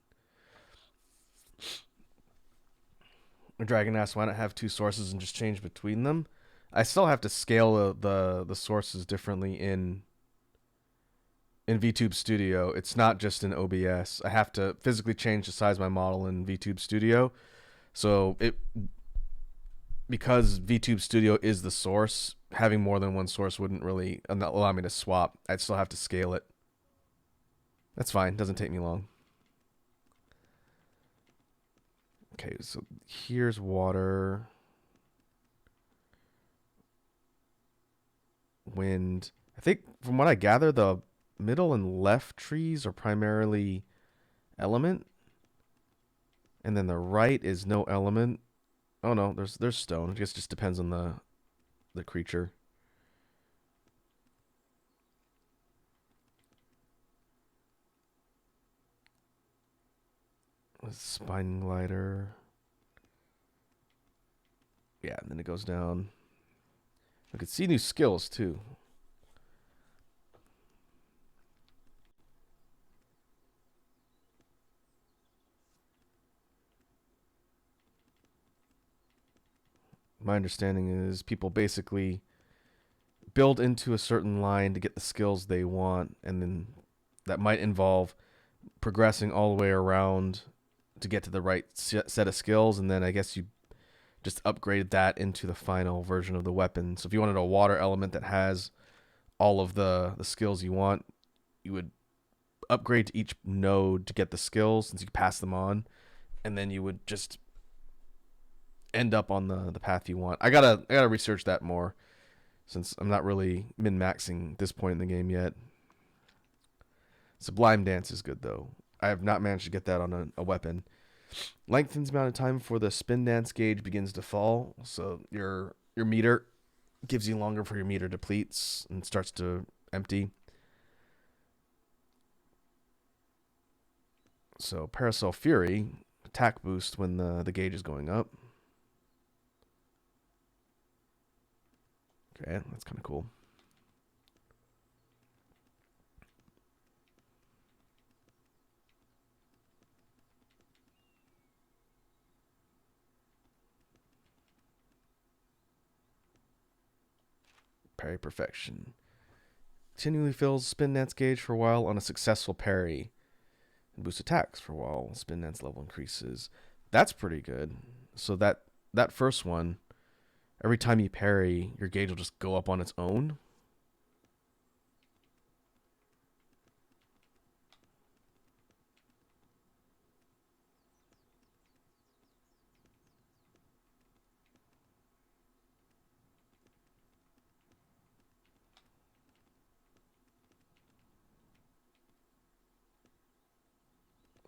A dragon asks, why not have two sources and just change between them? I still have to scale the sources differently in VTube Studio. It's not just in OBS. I have to physically change the size of my model in VTube Studio. So because VTube Studio is the source, having more than one source wouldn't really allow me to swap. I'd still have to scale it. That's fine. Doesn't take me long. Okay, so here's water. Wind. I think from what I gather, the middle and left trees are primarily element. And then the right is no element. Oh no, there's stone. I guess it just depends on the creature. Spine glider. Yeah, and then it goes down. I could see new skills too. My understanding is people basically build into a certain line to get the skills they want, and then that might involve progressing all the way around to get to the right set of skills, and then I guess you just upgrade that into the final version of the weapon. So if you wanted a water element that has all of the skills you want, you would upgrade to each node to get the skills since you pass them on, and then you would just end up on the path you want. I gotta research that more since I'm not really min-maxing at this point in the game yet. Sublime Dance is good though. I have not managed to get that on a weapon. Lengthens amount of time before the spin dance gauge begins to fall, so your meter gives you longer before your meter depletes and starts to empty. So Parasol Fury, attack boost when the gauge is going up. Okay, that's kind of cool. Parry perfection. Continually fills spin dance gauge for a while on a successful parry. And boosts attacks for a while spin dance level increases. That's pretty good. So that first one, every time you parry, your gauge will just go up on its own.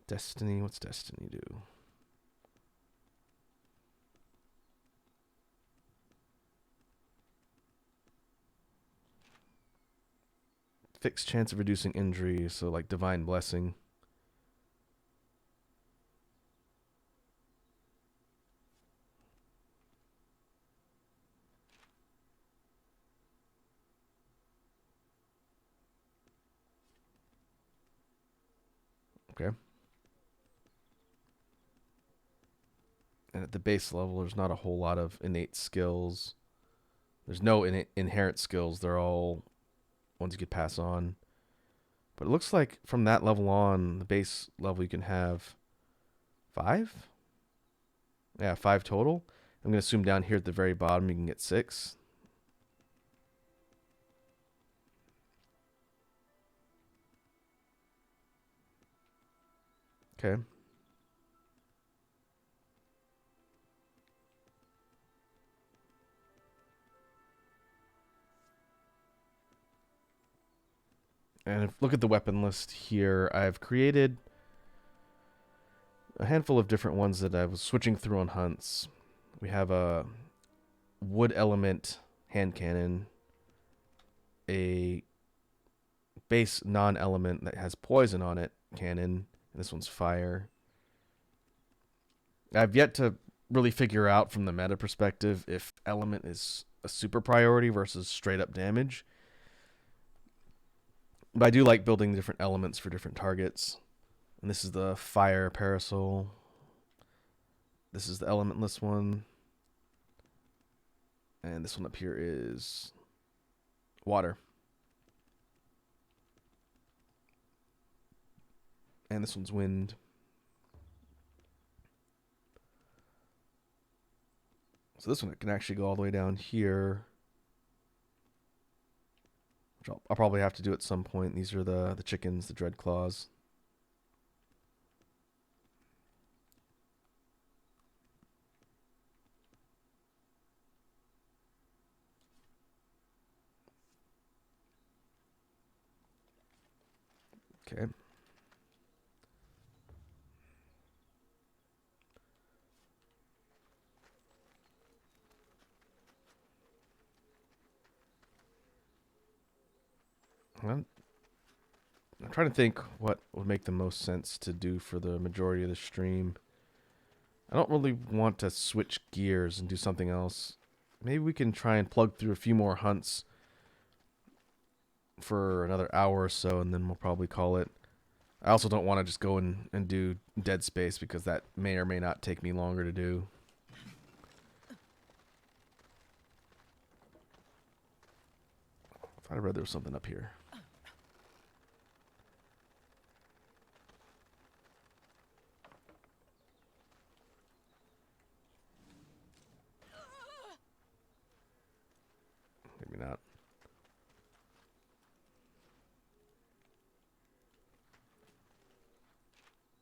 Destiny. What's Destiny do? Fixed chance of reducing injury, so like Divine Blessing. Okay. And at the base level, there's not a whole lot of innate skills. There's no inherent skills. They're all ones you could pass on. But it looks like from that level on, the base level, you can have 5? Yeah, 5 total. I'm going to assume down here at the very bottom, you can get 6. Okay. And if, look at the weapon list here. I've created a handful of different ones that I was switching through on hunts. We have a wood element hand cannon, a base non-element that has poison on it cannon, and this one's fire. I've yet to really figure out from the meta perspective if element is a super priority versus straight up damage. But I do like building different elements for different targets. And this is the fire parasol. This is the elementless one. And this one up here is water. And this one's wind. So this one can actually go all the way down here. Which I'll probably have to do at some point. These are the chickens, the dread claws. Okay. I'm trying to think what would make the most sense to do for the majority of the stream. I don't really want to switch gears and do something else. Maybe we can try and plug through a few more hunts for another hour or so, and then we'll probably call it. I also don't want to just go and do Dead Space, because that may or may not take me longer to do. I thought I read there was something up here. Maybe not.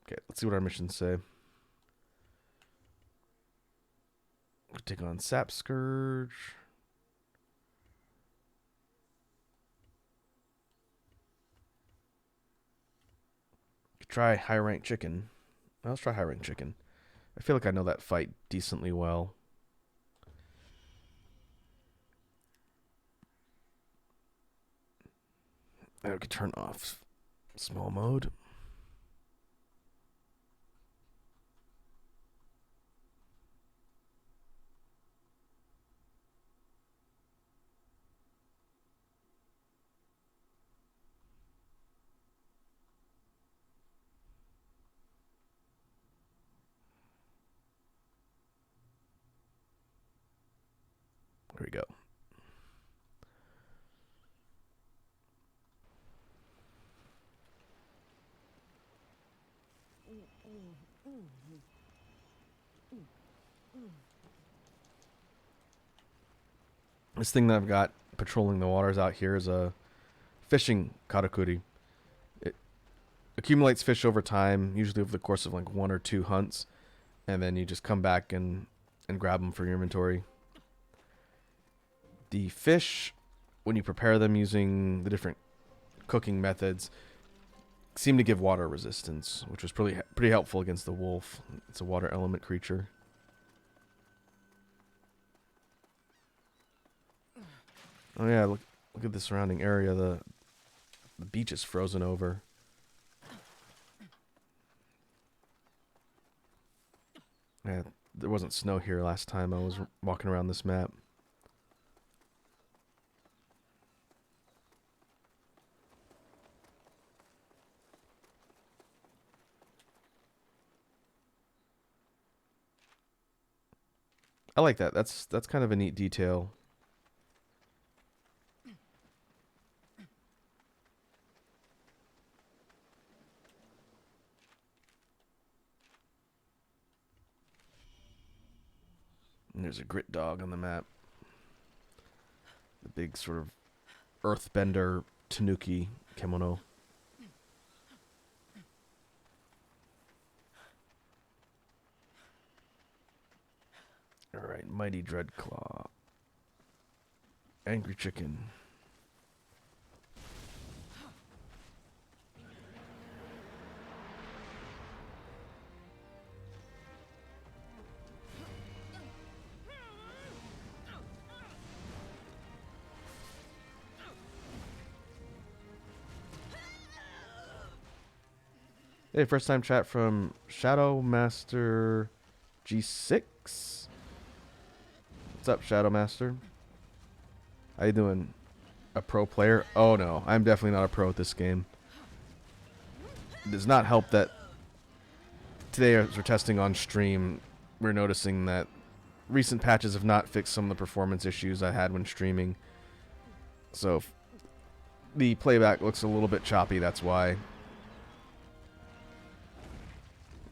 Okay, let's see what our missions say. Take on Sap Scourge. Try high rank chicken. Let's try high rank chicken. I feel like I know that fight decently well. I could turn off small mode. There we go. This thing that I've got patrolling the waters out here is a fishing karakuri. It accumulates fish over time, usually over the course of like 1 or 2 hunts, and then you just come back and grab them for your inventory. The fish, when you prepare them using the different cooking methods, seemed to give water resistance, which was pretty helpful against the wolf. It's a water element creature. Oh yeah, look at the surrounding area. The beach is frozen over. Yeah, there wasn't snow here last time I was walking around this map. I like that. That's kind of a neat detail. And there's a grit dog on the map. The big sort of earthbender tanuki kemono. Alright, Mighty Dreadclaw. Angry Chicken. Hey, first time chat from Shadow Master G6. What's up, Shadow Master? How you doing? A pro player? Oh no, I'm definitely not a pro at this game. It does not help that today as we're testing on stream, we're noticing that recent patches have not fixed some of the performance issues I had when streaming. So if the playback looks a little bit choppy, that's why.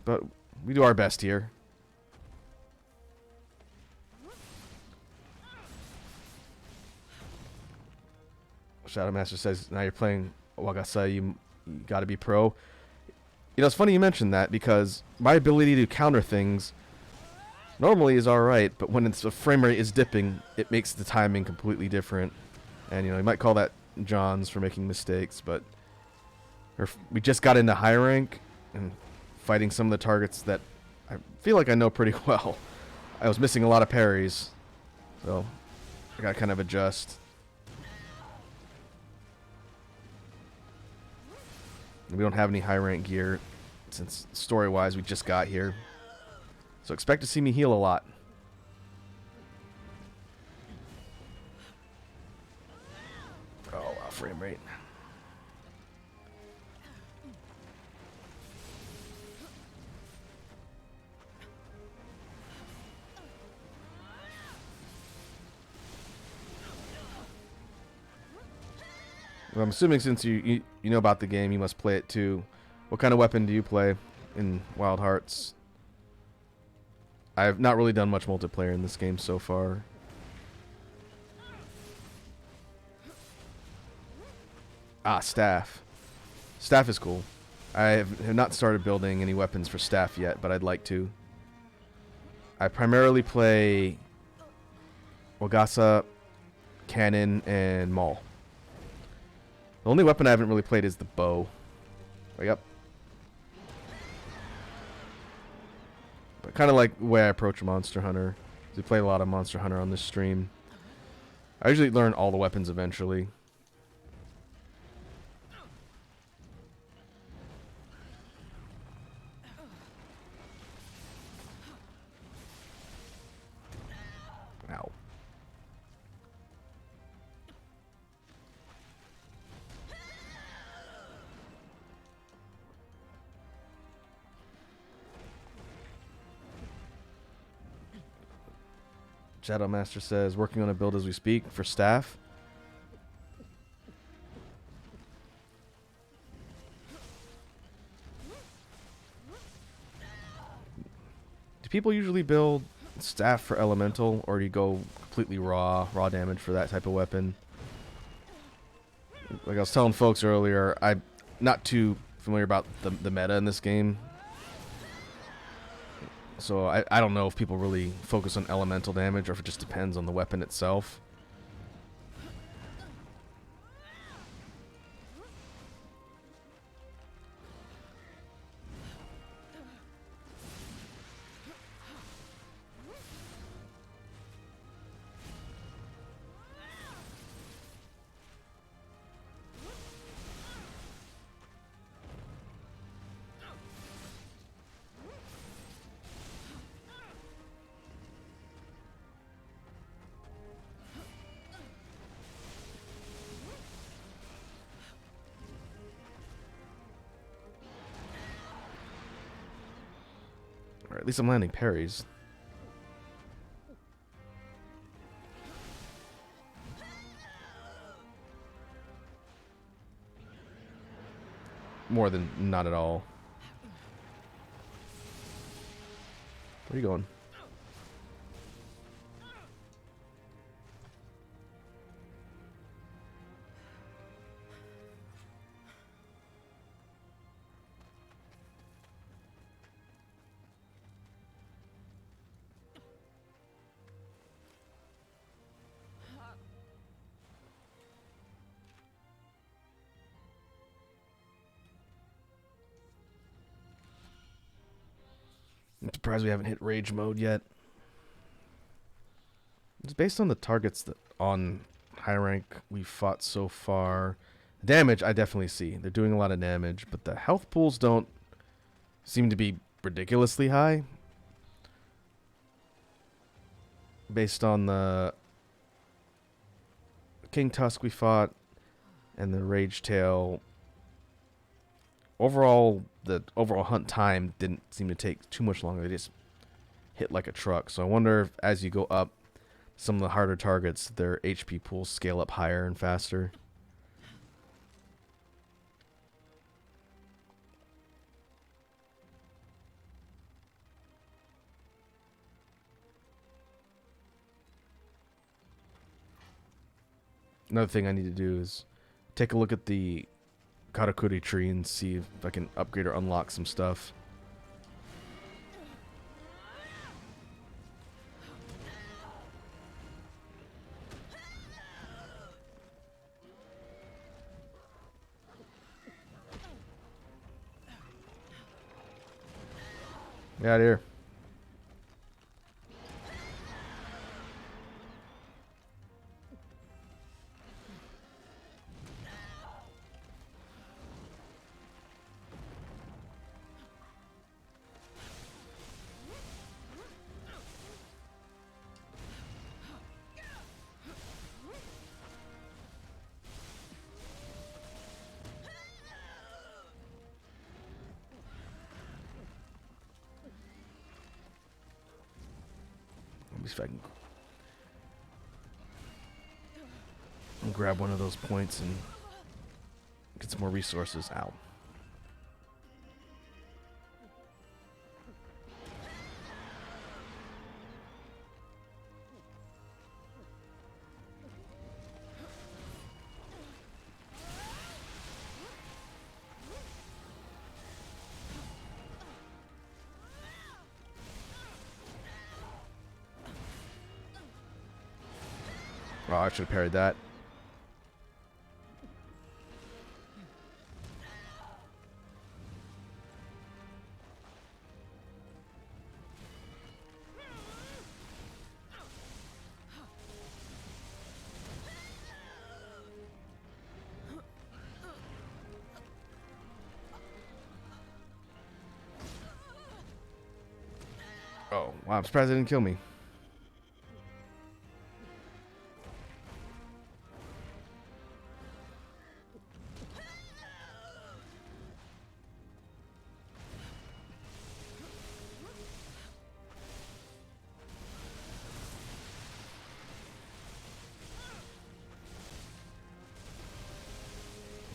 But we do our best here. Shadow Master says, now you're playing Wagasa, you gotta be pro. You know, it's funny you mentioned that, because my ability to counter things normally is alright, but when the frame rate is dipping, it makes the timing completely different. And, you know, you might call that John's for making mistakes, but we just got into high rank, and fighting some of the targets that I feel like I know pretty well. I was missing a lot of parries, so I gotta kind of adjust. And we don't have any high rank gear, since story-wise we just got here. So expect to see me heal a lot. Oh, wow, frame rate. Well, I'm assuming since you know about the game, you must play it too. What kind of weapon do you play in Wild Hearts? I've not really done much multiplayer in this game so far. Ah, staff. Staff is cool. I have not started building any weapons for staff yet, but I'd like to. I primarily play Wagasa, Cannon, and Maul. The only weapon I haven't really played is the bow. Wake up. But kind of like the way I approach Monster Hunter. We play a lot of Monster Hunter on this stream. I usually learn all the weapons eventually. Ow. Shadow Master says, working on a build as we speak for staff. Do people usually build staff for elemental, or do you go completely raw damage for that type of weapon? Like I was telling folks earlier, I'm not too familiar about the meta in this game. So I don't know if people really focus on elemental damage, or if it just depends on the weapon itself. Or at least I'm landing parries. More than not at all. Where are you going? I'm surprised we haven't hit rage mode yet. It's based on the targets that on high rank we've fought so far. Damage, I definitely see. They're doing a lot of damage, but the health pools don't seem to be ridiculously high. Based on the King Tusk we fought and the Rage Tail. Overall, the overall hunt time didn't seem to take too much longer. They just hit like a truck. So I wonder if as you go up, some of the harder targets, their HP pools scale up higher and faster. Another thing I need to do is take a look at the Karakuri tree and see if I can upgrade or unlock some stuff. Get out of here. Let me see if I can grab one of those points and get some more resources. Ow. Oh, I should have parried that. Oh, wow, I'm surprised it didn't kill me.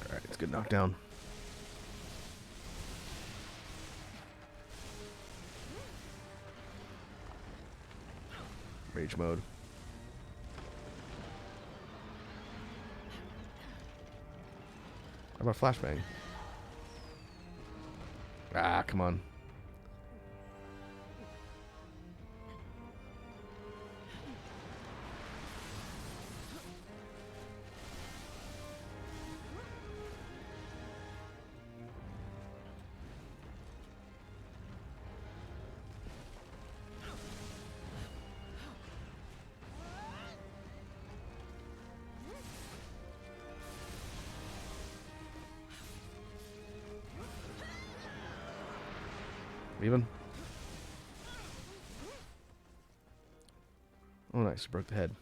Alright, it's a good knockdown. Rage mode. How about flashbang? Ah, come on. Even? Oh, nice. Broke the head.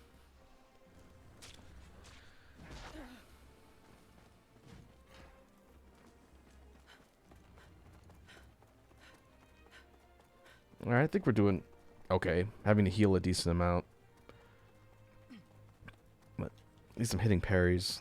Alright, I think we're doing okay. Having to heal a decent amount. But at least I'm hitting parries.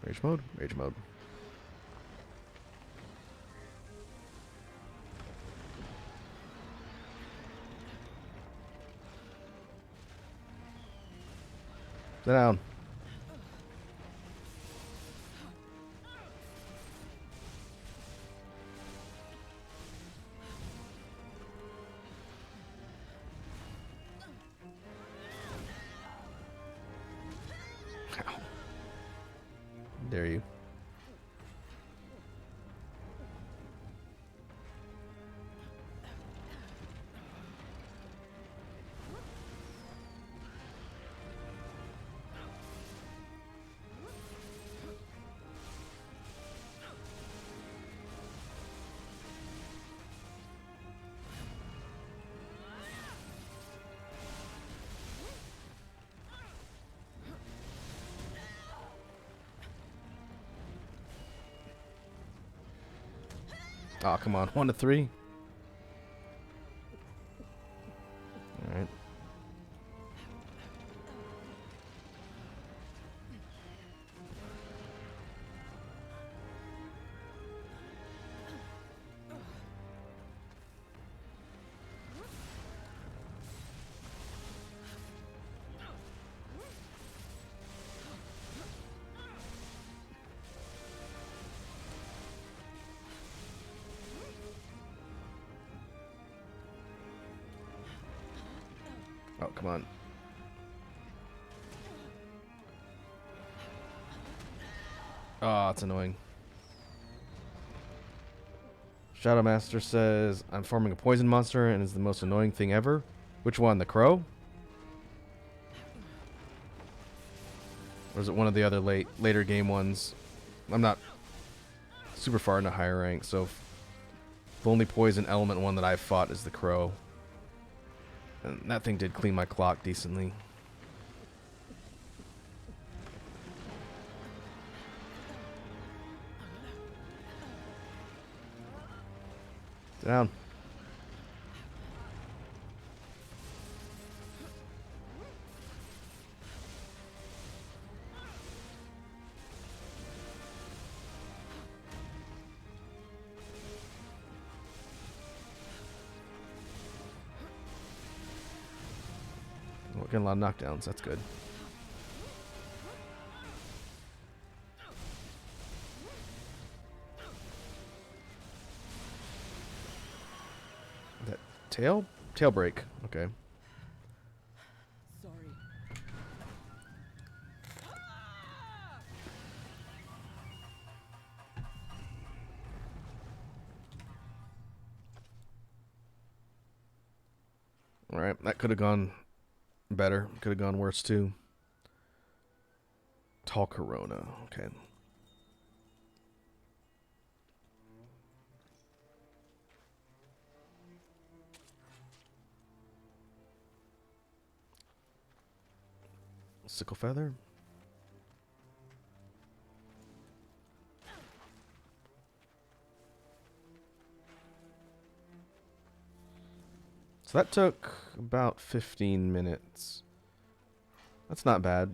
Rage mode? Rage mode. Sit down. Ow. Dare you. Oh, come on. 1 to 3. Alright. Oh, come on. Oh, it's annoying. Shadow Master says, I'm forming a poison monster and it's the most annoying thing ever. Which one? The crow? Or is it one of the other later game ones? I'm not super far into higher rank, so the only poison element one that I've fought is the crow. And that thing did clean my clock decently. Sit down. We're getting a lot of knockdowns. That's good. That tail break. Okay. Sorry. All right, that could have gone better. Could have gone worse too. Tall Corona. Okay. Sickle Feather. So that took about 15 minutes. That's not bad.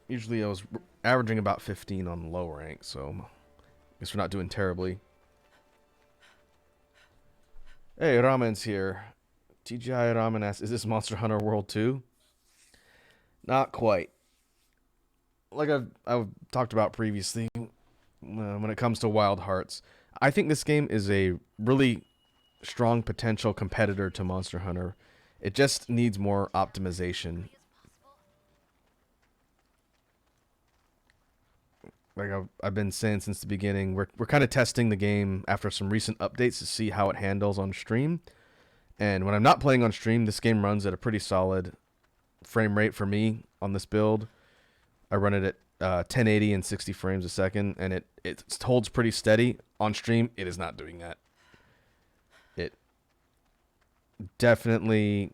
Usually I was averaging about 15 on low rank, so I guess we're not doing terribly. Hey, Ramen's here. TGI Ramen asks, is this Monster Hunter World 2? Not quite. Like I've talked about previously, when it comes to Wild Hearts, I think this game is a really strong potential competitor to Monster Hunter. It just needs more optimization. Like I've been saying since the beginning, we're kind of testing the game after some recent updates to see how it handles on stream. And when I'm not playing on stream, this game runs at a pretty solid frame rate for me on this build. I run it at 1080 and 60 frames a second, and it holds pretty steady. On stream, it is not doing that. It definitely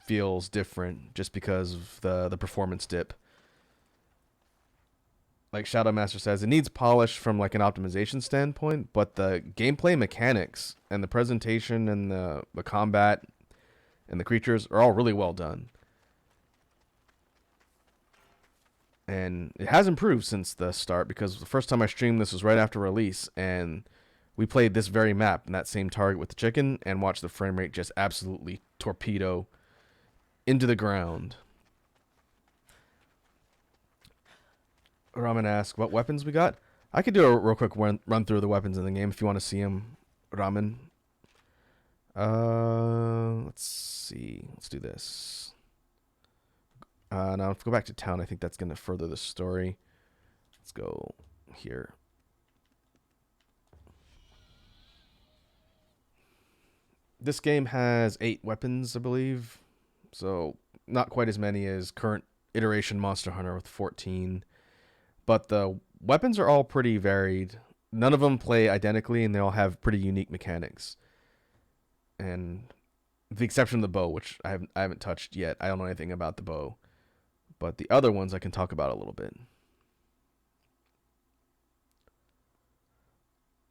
feels different just because of the performance dip. Like Shadow Master says, it needs polish from like an optimization standpoint, but the gameplay mechanics and the presentation and the combat and the creatures are all really well done. And it has improved since the start, because the first time I streamed this was right after release, and we played this very map and that same target with the chicken and watched the frame rate just absolutely torpedo into the ground. Ramen asks what weapons we got. I could do a real quick run through the weapons in the game if you want to see them, Ramen. Let's see. Let's do this. Now, if we go back to town, I think that's going to further the story. Let's go here. This game has 8 weapons, I believe. So, not quite as many as current iteration Monster Hunter with 14. But the weapons are all pretty varied. None of them play identically, and they all have pretty unique mechanics. And with the exception of the bow, which I haven't touched yet. I don't know anything about the bow. But the other ones I can talk about a little bit.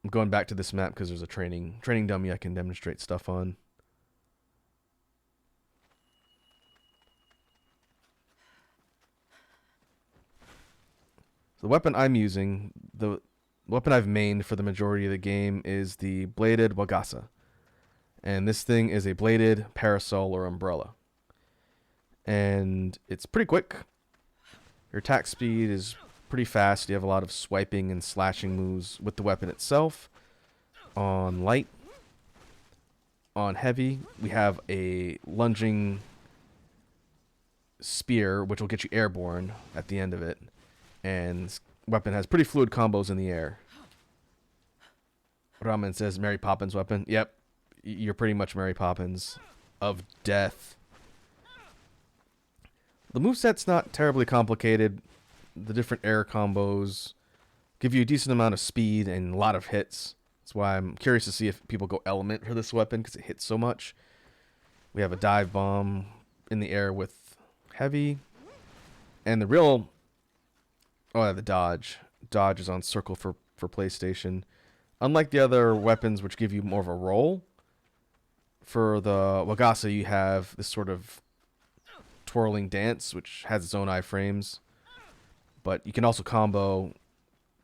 I'm going back to this map because there's a training dummy I can demonstrate stuff on. The weapon I'm using, the weapon I've mained for the majority of the game, is the bladed Wagasa. And this thing is a bladed parasol or umbrella. And it's pretty quick. Your attack speed is pretty fast. You have a lot of swiping and slashing moves with the weapon itself. On light, on heavy, we have a lunging spear, which will get you airborne at the end of it. And this weapon has pretty fluid combos in the air. Ramen says Mary Poppins weapon. Yep, you're pretty much Mary Poppins of death. The moveset's not terribly complicated. The different air combos give you a decent amount of speed and a lot of hits. That's why I'm curious to see if people go element for this weapon, because it hits so much. We have a dive bomb in the air with heavy. And the real... Oh, yeah, the dodge. Dodge is on circle for PlayStation. Unlike the other weapons, which give you more of a roll, for the Wagasa, you have this sort of twirling dance, which has its own iframes. But you can also combo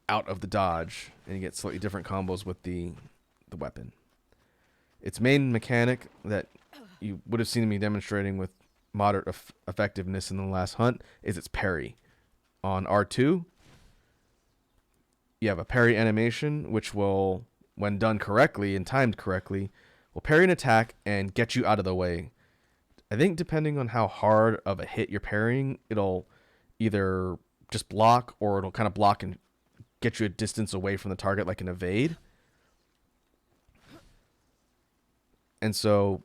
out of the dodge, and you get slightly different combos with the weapon. Its main mechanic that you would have seen me demonstrating with moderate effectiveness in the last hunt is its parry. On R2, you have a parry animation, which will, when done correctly and timed correctly, will parry an attack and get you out of the way. I think depending on how hard of a hit you're parrying, it'll either just block, or it'll kind of block and get you a distance away from the target, like an evade. And so,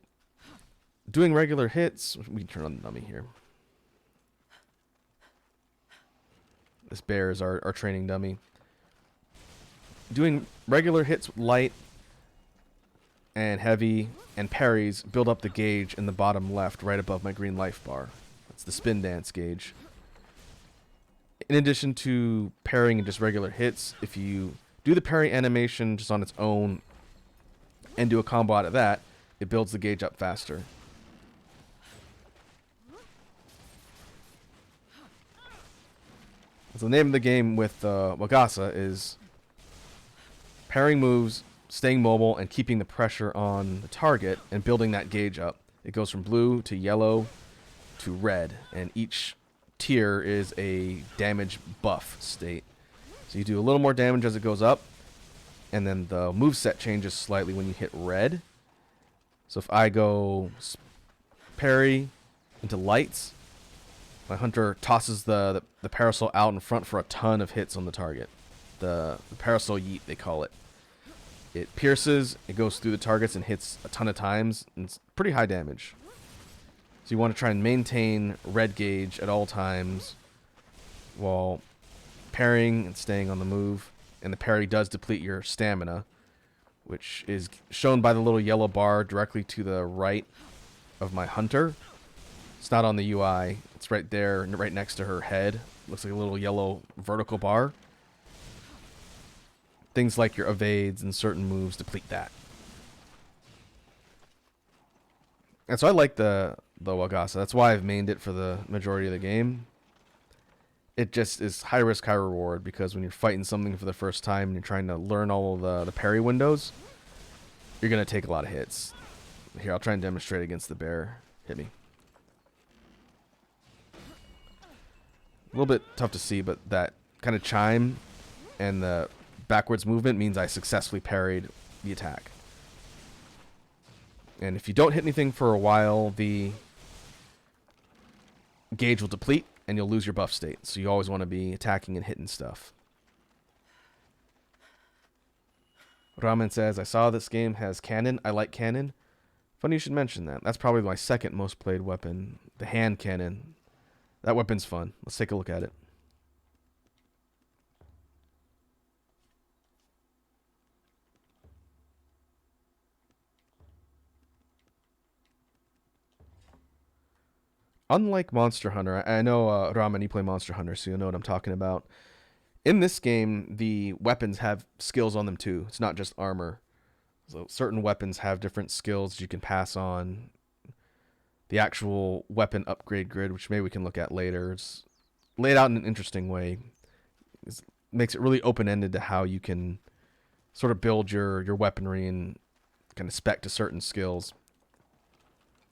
doing regular hits, we can turn on the dummy here. This bear is our training dummy. Doing regular hits with light and heavy and parries build up the gauge in the bottom left, right above my green life bar. That's the spin dance gauge. In addition to parrying and just regular hits, if you do the parry animation just on its own and do a combo out of that, it builds the gauge up faster. So the name of the game with Wagasa is parrying moves, staying mobile, and keeping the pressure on the target and building that gauge up. It goes from blue to yellow to red, and each tier is a damage buff state. So you do a little more damage as it goes up, and then the moveset changes slightly when you hit red. So if I go parry into lights, my hunter tosses the parasol out in front for a ton of hits on the target. The parasol yeet, they call it. It pierces, it goes through the targets and hits a ton of times, and it's pretty high damage. So you want to try and maintain red gauge at all times while parrying and staying on the move. And the parry does deplete your stamina, which is shown by the little yellow bar directly to the right of my hunter. It's not on the UI. It's right there, right next to her head. Looks like a little yellow vertical bar. Things like your evades and certain moves deplete that. And so I like the Wagasa. That's why I've mained it for the majority of the game. It just is high risk, high reward, because when you're fighting something for the first time and you're trying to learn all of the parry windows, you're going to take a lot of hits. Here, I'll try and demonstrate against the bear. Hit me. A little bit tough to see, but that kind of chime and the backwards movement means I successfully parried the attack. And if you don't hit anything for a while, the gauge will deplete and you'll lose your buff state. So you always want to be attacking and hitting stuff. Ramen says, I saw this game has cannon. I like cannon. Funny you should mention that. That's probably my second most played weapon. The hand cannon. That weapon's fun. Let's take a look at it. Unlike Monster Hunter, I know, Ramen, you play Monster Hunter, so you know what I'm talking about. In this game, the weapons have skills on them too. It's not just armor. So certain weapons have different skills you can pass on. The actual weapon upgrade grid, which maybe we can look at later, it's laid out in an interesting way. It makes it really open-ended to how you can sort of build your weaponry and kind of spec to certain skills.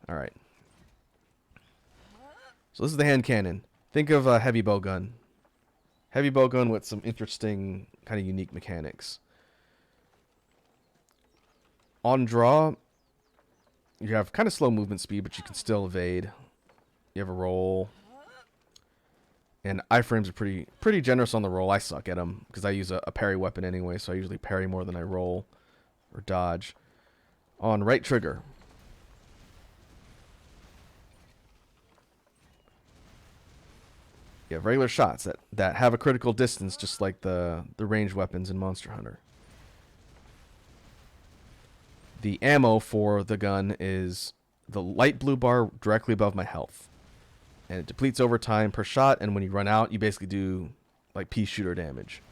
All right. So this is the hand cannon. Think of a heavy bow gun. Heavy bow gun with some interesting, kind of unique mechanics. On draw, you have kind of slow movement speed, but you can still evade. You have a roll. And iframes are pretty generous on the roll. I suck at them because I use a parry weapon anyway, so I usually parry more than I roll or dodge. On right trigger, you have regular shots that have a critical distance, just like the ranged weapons in Monster Hunter. The ammo for the gun is the light blue bar directly above my health. And it depletes over time per shot, and when you run out, you basically do like pea shooter damage.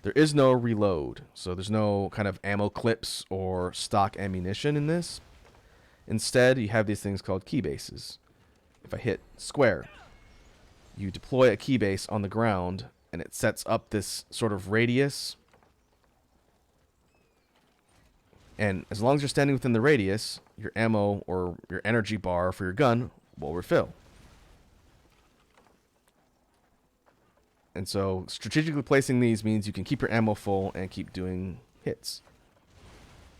There is no reload, so there's no kind of ammo clips or stock ammunition in this. Instead, you have these things called key bases. If I hit square, you deploy a key base on the ground, and it sets up this sort of radius. And as long as you're standing within the radius, your ammo or your energy bar for your gun will refill. And so strategically placing these means you can keep your ammo full and keep doing hits.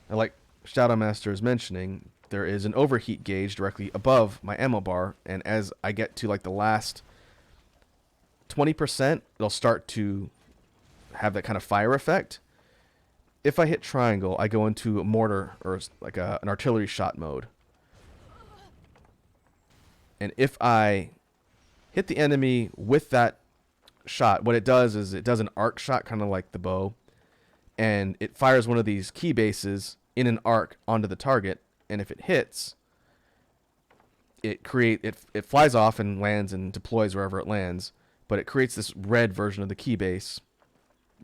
And like Shadow Master is mentioning, there is an overheat gauge directly above my ammo bar, and as I get to like the last 20%, it'll start to have that kind of fire effect. If I hit triangle, I go into a mortar or like an artillery shot mode. And if I hit the enemy with that shot, what it does is it does an arc shot, kind of like the bow, and it fires one of these key bases in an arc onto the target, and if it hits, it flies off and lands and deploys wherever it lands, but it creates this red version of the key base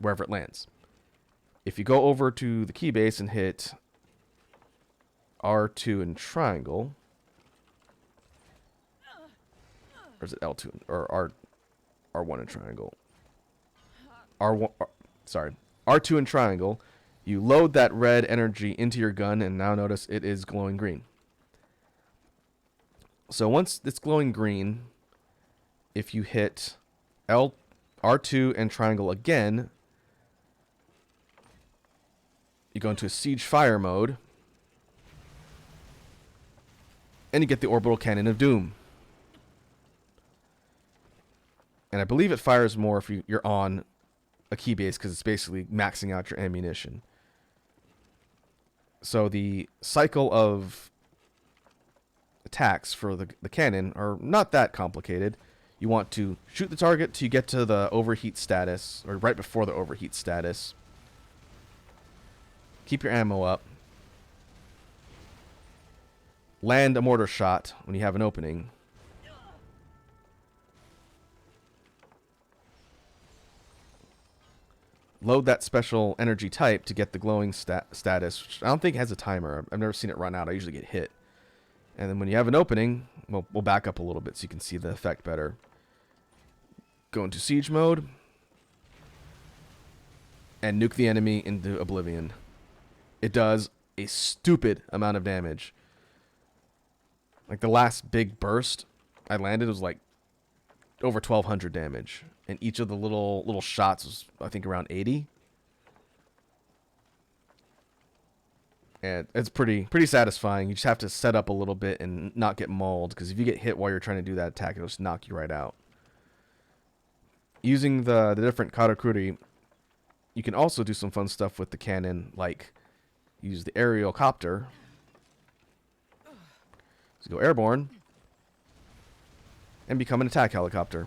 wherever it lands. If you go over to the key base and hit R2 and triangle, or is it L2 or R1 and triangle? R2 and triangle, you load that red energy into your gun, and now notice it is glowing green. So once it's glowing green, if you hit R2 and triangle again, you go into a siege fire mode, and you get the orbital cannon of doom. And I believe it fires more if you're on a key base, because it's basically maxing out your ammunition. So the cycle of attacks for the cannon are not that complicated. You want to shoot the target till you get to the overheat status, or right before the overheat status. Keep your ammo up. Land a mortar shot when you have an opening. Load that special energy type to get the glowing status, which I don't think has a timer. I've never seen it run out. I usually get hit. And then when you have an opening, we'll back up a little bit so you can see the effect better. Go into siege mode. And nuke the enemy into oblivion. It does a stupid amount of damage. Like the last big burst I landed was like over 1,200 damage. And each of the little shots was, I think, around 80. And it's pretty satisfying. You just have to set up a little bit and not get mauled, because if you get hit while you're trying to do that attack, it'll just knock you right out. Using the different karakuri, you can also do some fun stuff with the cannon, like use the aerial copter. So go airborne and become an attack helicopter.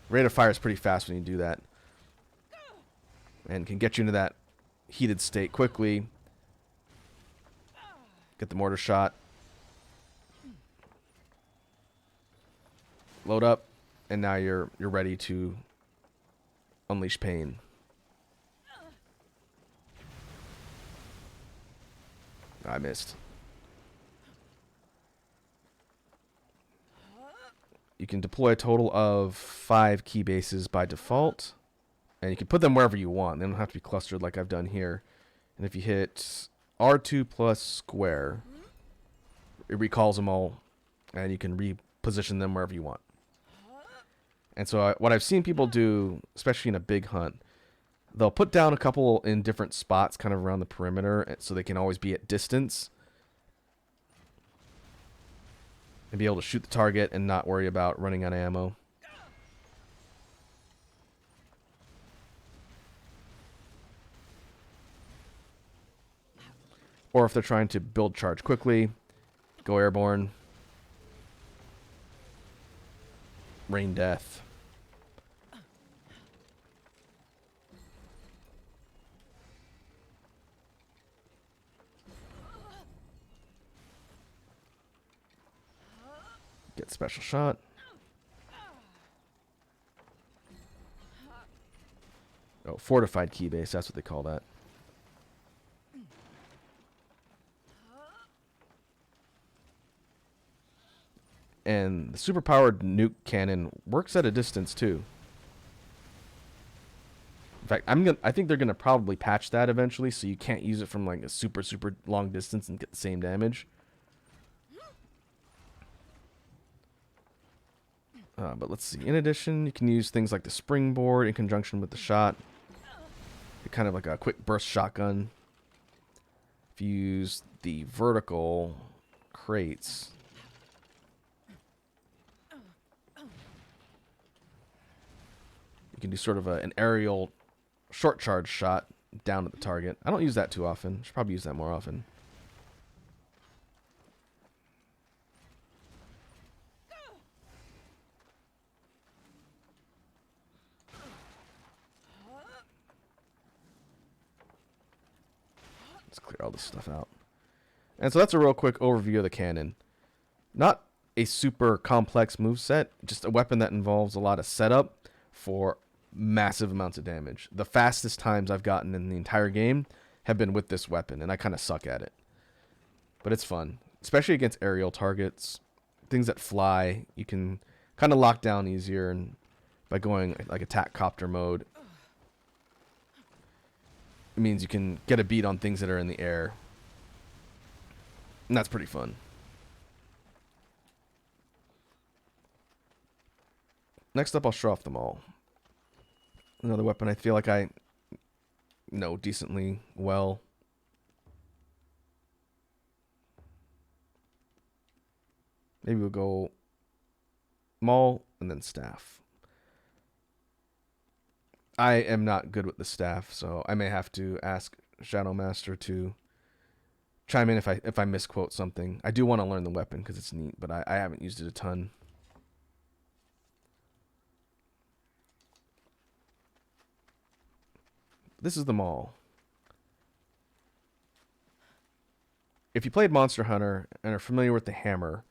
Rate of fire is pretty fast when you do that, and can get you into that heated state quickly. Get the mortar shot. Load up, and now you're ready to unleash pain. I missed. You can deploy a total of 5 key bases by default. And you can put them wherever you want. They don't have to be clustered like I've done here. And if you hit R2 plus square, it recalls them all. And you can reposition them wherever you want. And so what I've seen people do, especially in a big hunt, they'll put down a couple in different spots kind of around the perimeter so they can always be at distance. And be able to shoot the target and not worry about running out of ammo. Or if they're trying to build charge quickly, go airborne. Rain death. Get special shot. Oh, fortified key base, that's what they call that. And the superpowered nuke cannon works at a distance too. In fact, I think they're gonna probably patch that eventually, so you can't use it from like a super long distance and get the same damage. But let's see. In addition, you can use things like the springboard in conjunction with the shot. Kind of like a quick burst shotgun. If you use the vertical crates, you can do sort of an aerial short charge shot down at the target. I don't use that too often. Should probably use that more often. Let's clear all this stuff out. And so that's a real quick overview of the cannon. Not a super complex moveset, just a weapon that involves a lot of setup for massive amounts of damage. The fastest times I've gotten in the entire game have been with this weapon, and I kind of suck at it. But it's fun, especially against aerial targets. Things that fly, you can kind of lock down easier, and by going like attack copter mode, it means you can get a beat on things that are in the air. And that's pretty fun. Next up, I'll show off them all. Another weapon I feel like I know decently well. Maybe we'll go maul and then staff. I am not good with the staff, so I may have to ask Shadow Master to chime in if I misquote something. I do want to learn the weapon because it's neat, but I haven't used it a ton. This is the mall. If you played Monster Hunter and are familiar with the hammer,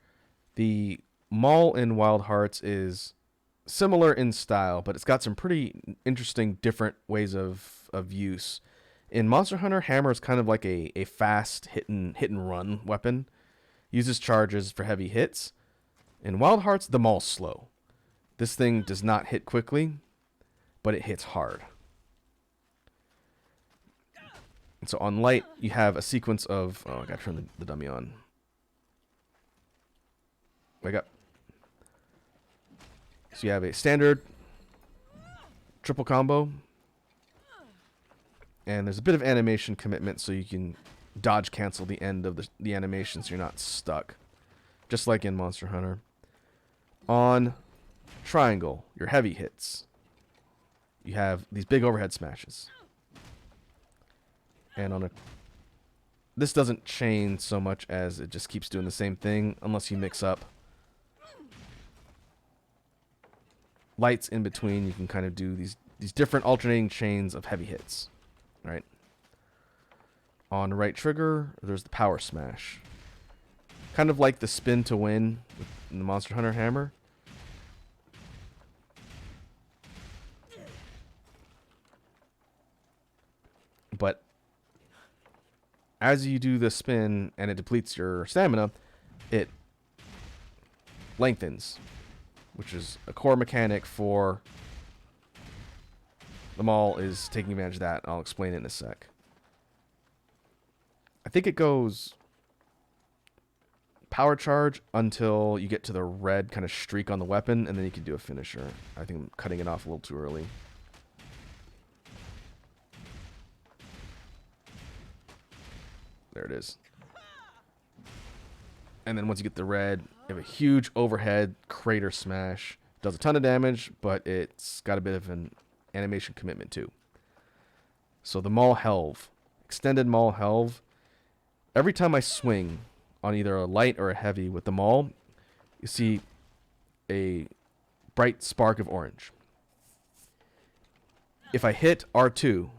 the mall in Wild Hearts is similar in style, but it's got some pretty interesting different ways of use. In Monster Hunter, hammer is kind of like a fast hit and run weapon. Uses charges for heavy hits. In Wild Hearts, the mall's slow. This thing does not hit quickly, but it hits hard. And so on light, you have a sequence of... Oh, I gotta turn the dummy on. Wake up. So you have a standard triple combo. And there's a bit of animation commitment so you can dodge cancel the end of the animation so you're not stuck. Just like in Monster Hunter. On triangle, your heavy hits. You have these big overhead smashes. And on a... This doesn't chain so much as it just keeps doing the same thing unless you mix up lights in between. You can kind of do these different alternating chains of heavy hits. Right? On right trigger, there's the power smash. Kind of like the spin to win in the Monster Hunter hammer. But as you do the spin and it depletes your stamina, it lengthens, which is a core mechanic for the mall is taking advantage of that. I'll explain it in a sec. I think it goes power charge until you get to the red kind of streak on the weapon, and then you can do a finisher. I think I'm cutting it off a little too early. There it is. And then once you get the red, you have a huge overhead crater smash. Does a ton of damage, but it's got a bit of an animation commitment too. So the Maul Helve, extended Maul Helve. Every time I swing on either a light or a heavy with the Maul, you see a bright spark of orange. If I hit R2,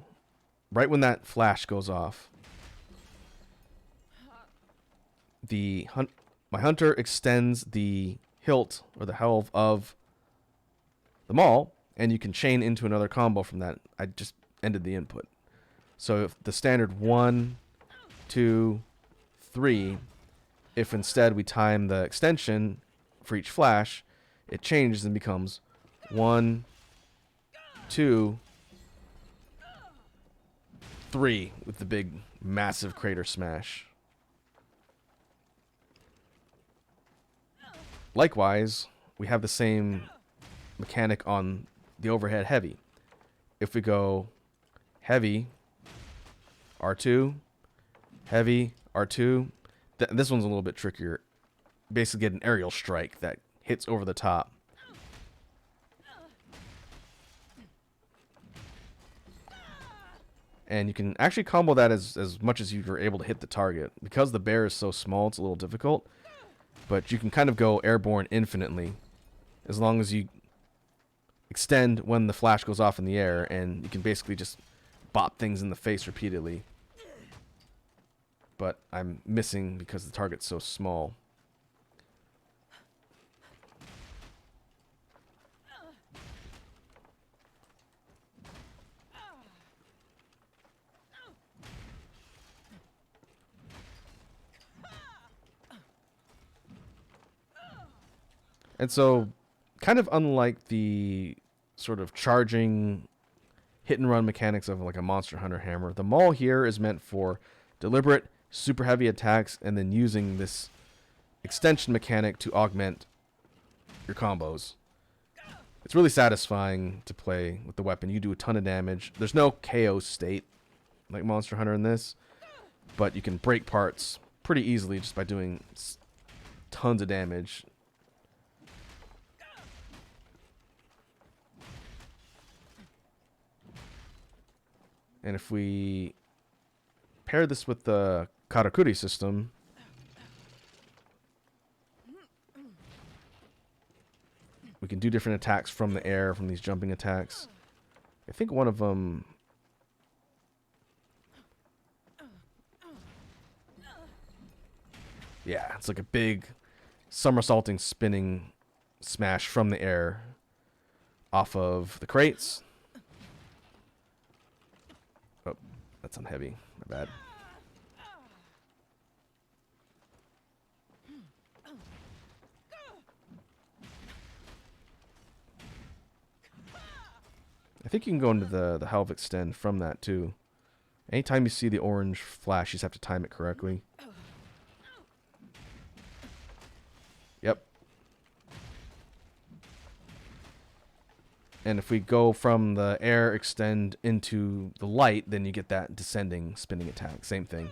right when that flash goes off, my hunter extends the hilt or the helve of the Maul, and you can chain into another combo from that. I just ended the input. So if the standard 1, 2, 3, if instead we time the extension for each flash, it changes and becomes 1, 2, 3 with the big massive crater smash. Likewise, we have the same mechanic on the overhead heavy. If we go heavy, R2, heavy, R2, this one's a little bit trickier. Basically get an aerial strike that hits over the top. And you can actually combo that as much as you're able to hit the target. Because the bear is so small, it's a little difficult. But you can kind of go airborne infinitely as long as you extend when the flash goes off in the air, and you can basically just bop things in the face repeatedly. But I'm missing because the target's so small. And so, kind of unlike the sort of charging hit and run mechanics of like a Monster Hunter hammer, the Maul here is meant for deliberate, super heavy attacks and then using this extension mechanic to augment your combos. It's really satisfying to play with the weapon. You do a ton of damage. There's no KO state like Monster Hunter in this, but you can break parts pretty easily just by doing tons of damage. And if we pair this with the Karakuri system, we can do different attacks from the air, from these jumping attacks. I think one of them... Yeah, it's like a big somersaulting, spinning smash from the air off of the crates. Oh, that's on heavy. My bad. I think you can go into the Halve extend from that too. Anytime you see the orange flash, you just have to time it correctly. Yep. And if we go from the air extend into the light, then you get that descending spinning attack. Same thing.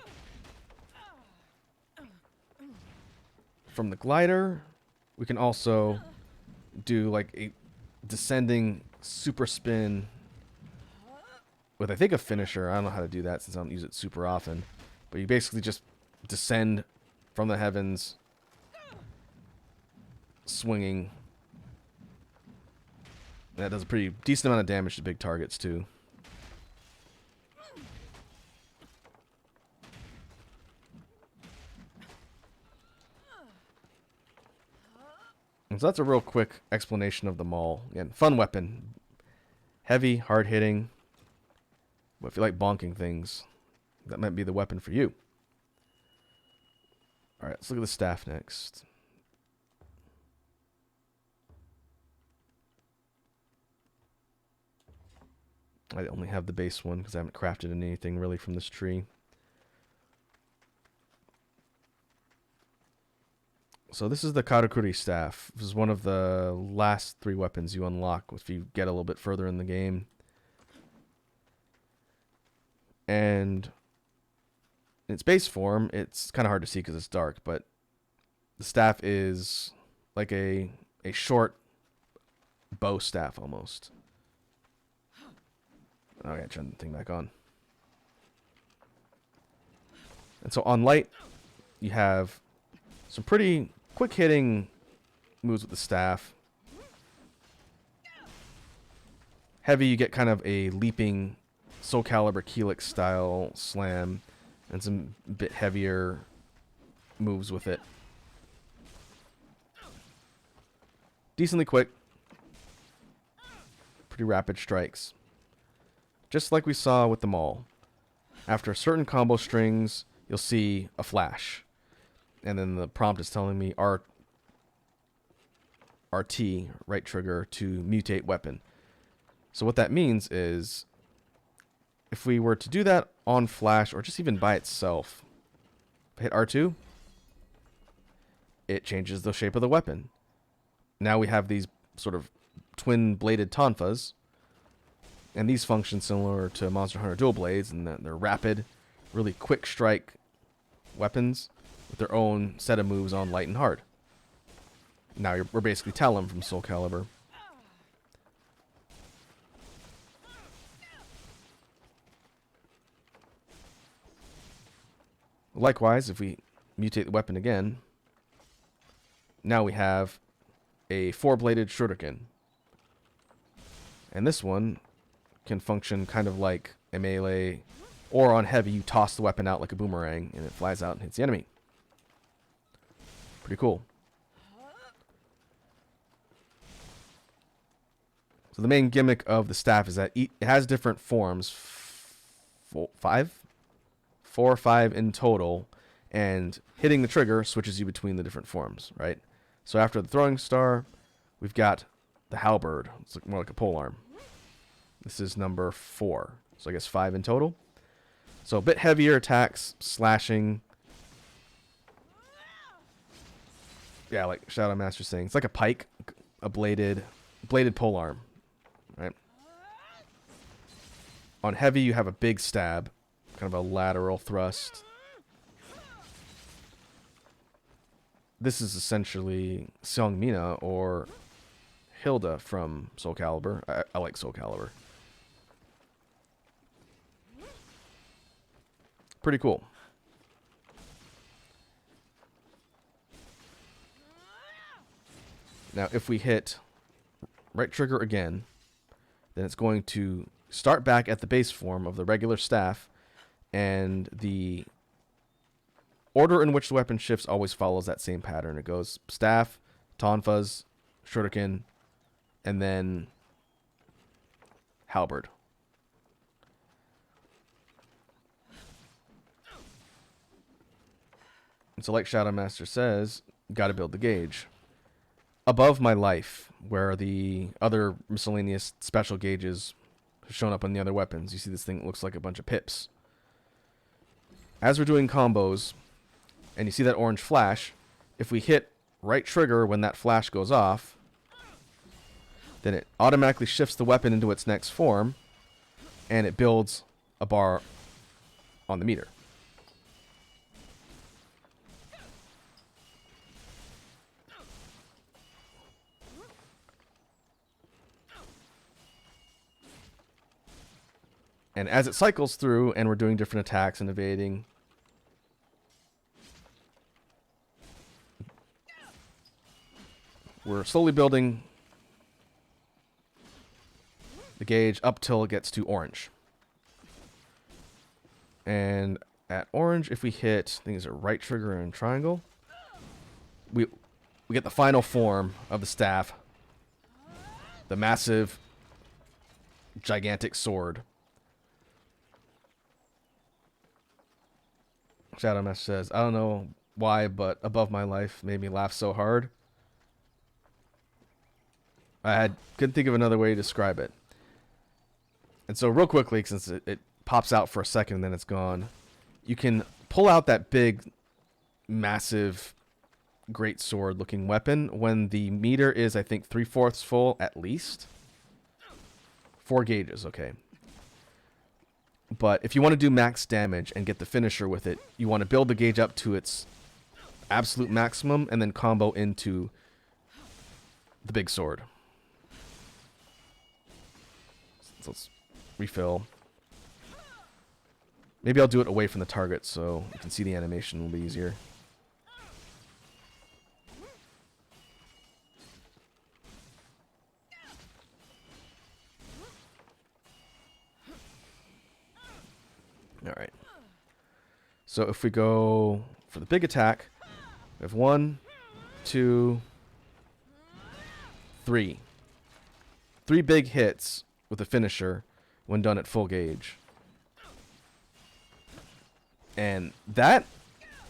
From the glider, we can also do like a descending super spin with, I think, a finisher. I don't know how to do that since I don't use it super often. But you basically just descend from the heavens, swinging. And that does a pretty decent amount of damage to big targets, too. And so that's a real quick explanation of them all. Again, fun weapon. Heavy, hard-hitting. But if you like bonking things, that might be the weapon for you. Alright, let's look at the staff next. I only have the base one because I haven't crafted anything really from this tree. So this is the Karakuri staff. This is one of the last 3 weapons you unlock if you get a little bit further in the game. And in its base form, it's kind of hard to see because it's dark, but the staff is like a short bow staff almost. Oh, I gotta turn the thing back on. And so on light, you have some pretty quick hitting moves with the staff. Heavy, you get kind of a leaping Soul Calibur Helix style slam and some bit heavier moves with it. Decently quick. Pretty rapid strikes. Just like we saw with the Maul. After certain combo strings, you'll see a flash. And then the prompt is telling me RT, right trigger, to mutate weapon. So what that means is, if we were to do that on flash, or just even by itself, hit R2, it changes the shape of the weapon. Now we have these sort of twin-bladed tonfas, and these function similar to Monster Hunter Dual Blades, in that they're rapid, really quick strike weapons with their own set of moves on light and hard. Now we're basically Talon from Soul Calibur. Likewise, if we mutate the weapon again, now we have a 4-bladed shuriken. And this one can function kind of like a melee, or on heavy, you toss the weapon out like a boomerang, and it flies out and hits the enemy. Pretty cool. So the main gimmick of the staff is that it has different forms. 4 or 5 in total, and hitting the trigger switches you between the different forms, right? So after the throwing star, we've got the halberd. It's more like a polearm. This is number 4, so I guess 5 in total. So a bit heavier attacks, slashing. Yeah, like Shadow Master's saying, it's like a pike, a bladed polearm, right? On heavy, you have a big stab, kind of a lateral thrust. This is essentially Seongmina or Hilda from Soul Calibur. I like Soul Calibur. pretty cool. Now, if we hit right trigger again, then it's going to start back at the base form of the regular staff, and the order in which the weapon shifts always follows that same pattern. It goes staff, tonfas, shuriken, and then halberd. And so like Shadow Master says, got to build the gauge. Above my life, where the other miscellaneous special gauges have shown up on the other weapons, you see this thing that looks like a bunch of pips. As we're doing combos, and you see that orange flash, if we hit right trigger when that flash goes off, then it automatically shifts the weapon into its next form, and it builds a bar on the meter. And as it cycles through and we're doing different attacks and evading, we're slowly building the gauge up till it gets to orange. And at orange, if we hit, I think it's a right trigger and triangle, we get the final form of the staff, the massive, gigantic sword. Shadow Master says, I don't know why, but Above My Life made me laugh so hard. Couldn't think of another way to describe it. And so real quickly, since it pops out for a second and then it's gone, you can pull out that big, massive, great sword looking weapon when the meter is, I think, 3/4 full at least. 4 gauges, okay. But if you want to do max damage and get the finisher with it, you want to build the gauge up to its absolute maximum and then combo into the big sword. So let's refill. Maybe I'll do it away from the target so you can see the animation a little bit easier. Alright. So if we go for the big attack, we have 1, 2, 3. 3 big hits with a finisher when done at full gauge. And that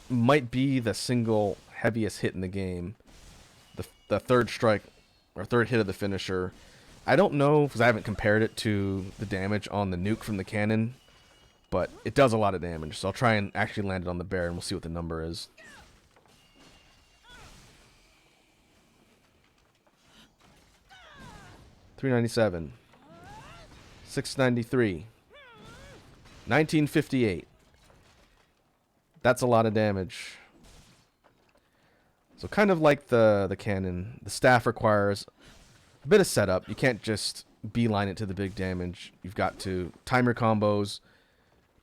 might be the single heaviest hit in the game. The third strike, or third hit of the finisher. I don't know, because I haven't compared it to the damage on the nuke from the cannon, but it does a lot of damage. So I'll try and actually land it on the bear, and we'll see what the number is. $397, $693, $1958. That's a lot of damage. So kind of like the cannon, the staff requires a bit of setup. You can't just beeline it to the big damage. You've got to time your combos,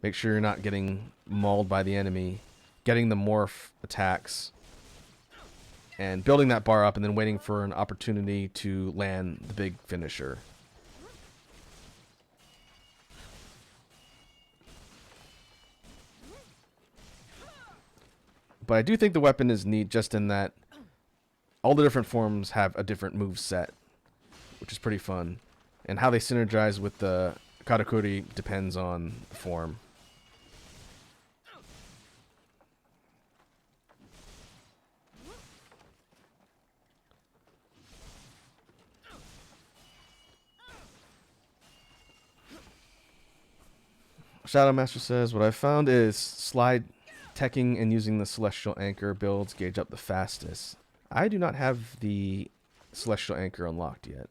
make sure you're not getting mauled by the enemy, getting the morph attacks, and building that bar up and then waiting for an opportunity to land the big finisher. But I do think the weapon is neat just in that all the different forms have a different move set, which is pretty fun. And how they synergize with the karakuri depends on the form. Shadow Master says, what I found is slide teching and using the Celestial Anchor builds gauge up the fastest. I do not have the Celestial Anchor unlocked yet.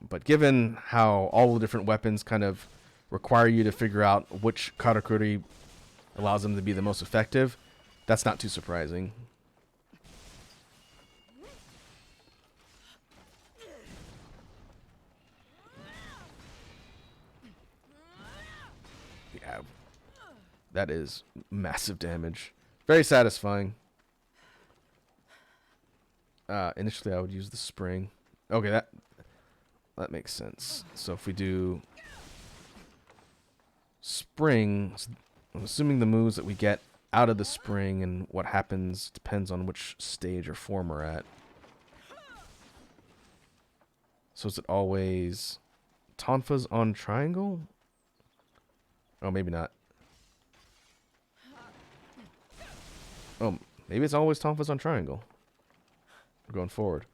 But given how all the different weapons kind of require you to figure out which karakuri allows them to be the most effective, that's not too surprising. Yeah. That is massive damage. Very satisfying. Initially, I would use the spring. Okay, that makes sense. So if we do spring, I'm assuming the moves that we get out of the spring and what happens depends on which stage or form we're at. So is it always Tonfa's on triangle? Oh, maybe not. Oh, maybe it's always Tonfa's on triangle. We're going forward.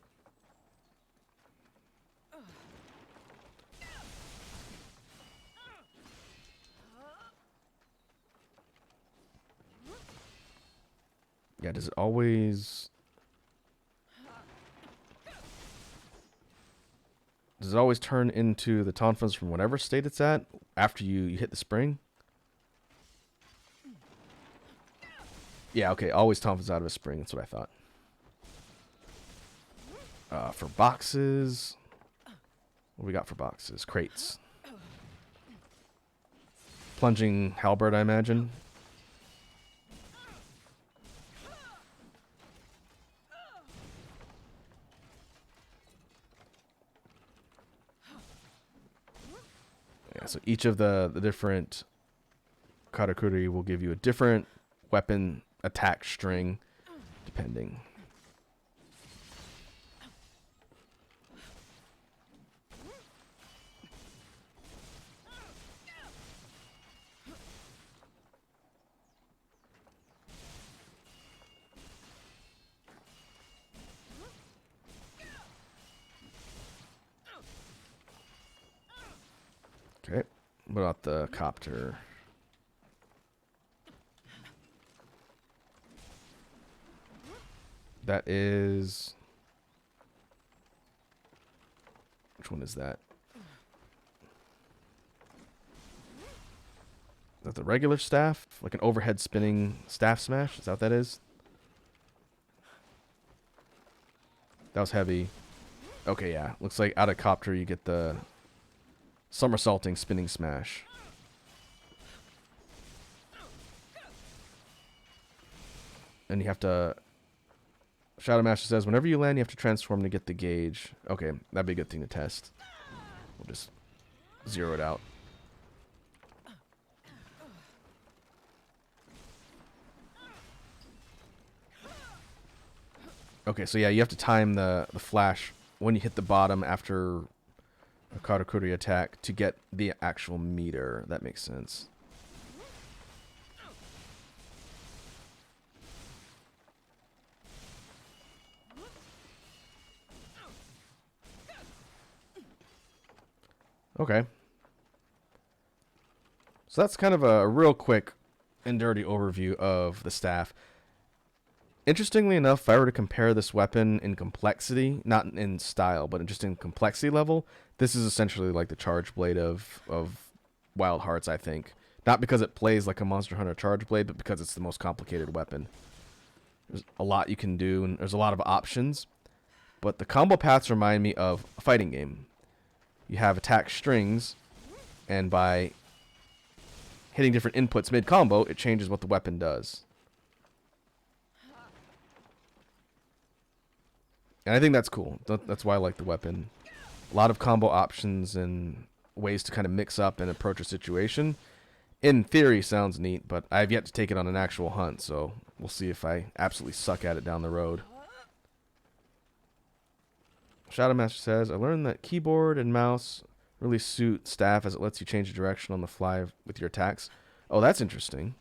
Yeah, does it always... Does it always turn into the Tonfas from whatever state it's at after you hit the spring? Yeah, okay, always Tonfas out of a spring. That's what I thought. For boxes... What do we got for boxes? Crates. Plunging halberd, I imagine. Yeah, so each of the different karakuri will give you a different weapon attack string, depending. Okay, what about the copter? That is... Which one is that? Is that the regular staff? Like an overhead spinning staff smash? Is that what that is? That was heavy. Okay, yeah. Looks like out of copter you get the somersaulting spinning smash. And you have to... Shadow Master says, whenever you land, you have to transform to get the gauge. Okay, that'd be a good thing to test. We'll just zero it out. Okay, so yeah, you have to time the flash when you hit the bottom after a Karakuri attack to get the actual meter. That makes sense. Okay. So that's kind of a real quick and dirty overview of the staff. Interestingly enough, if I were to compare this weapon in complexity, not in style, but just in complexity level, this is essentially like the Charge Blade of Wild Hearts, I think. Not because it plays like a Monster Hunter Charge Blade, but because it's the most complicated weapon. There's a lot you can do, and there's a lot of options. But the combo paths remind me of a fighting game. You have attack strings, and by hitting different inputs mid-combo, it changes what the weapon does. And I think that's cool. That's why I like the weapon. A lot of combo options and ways to kind of mix up and approach a situation. In theory, sounds neat, but I've yet to take it on an actual hunt, so we'll see if I absolutely suck at it down the road. Shadow Master says, I learned that keyboard and mouse really suit staff as it lets you change the direction on the fly with your attacks. Oh, that's interesting.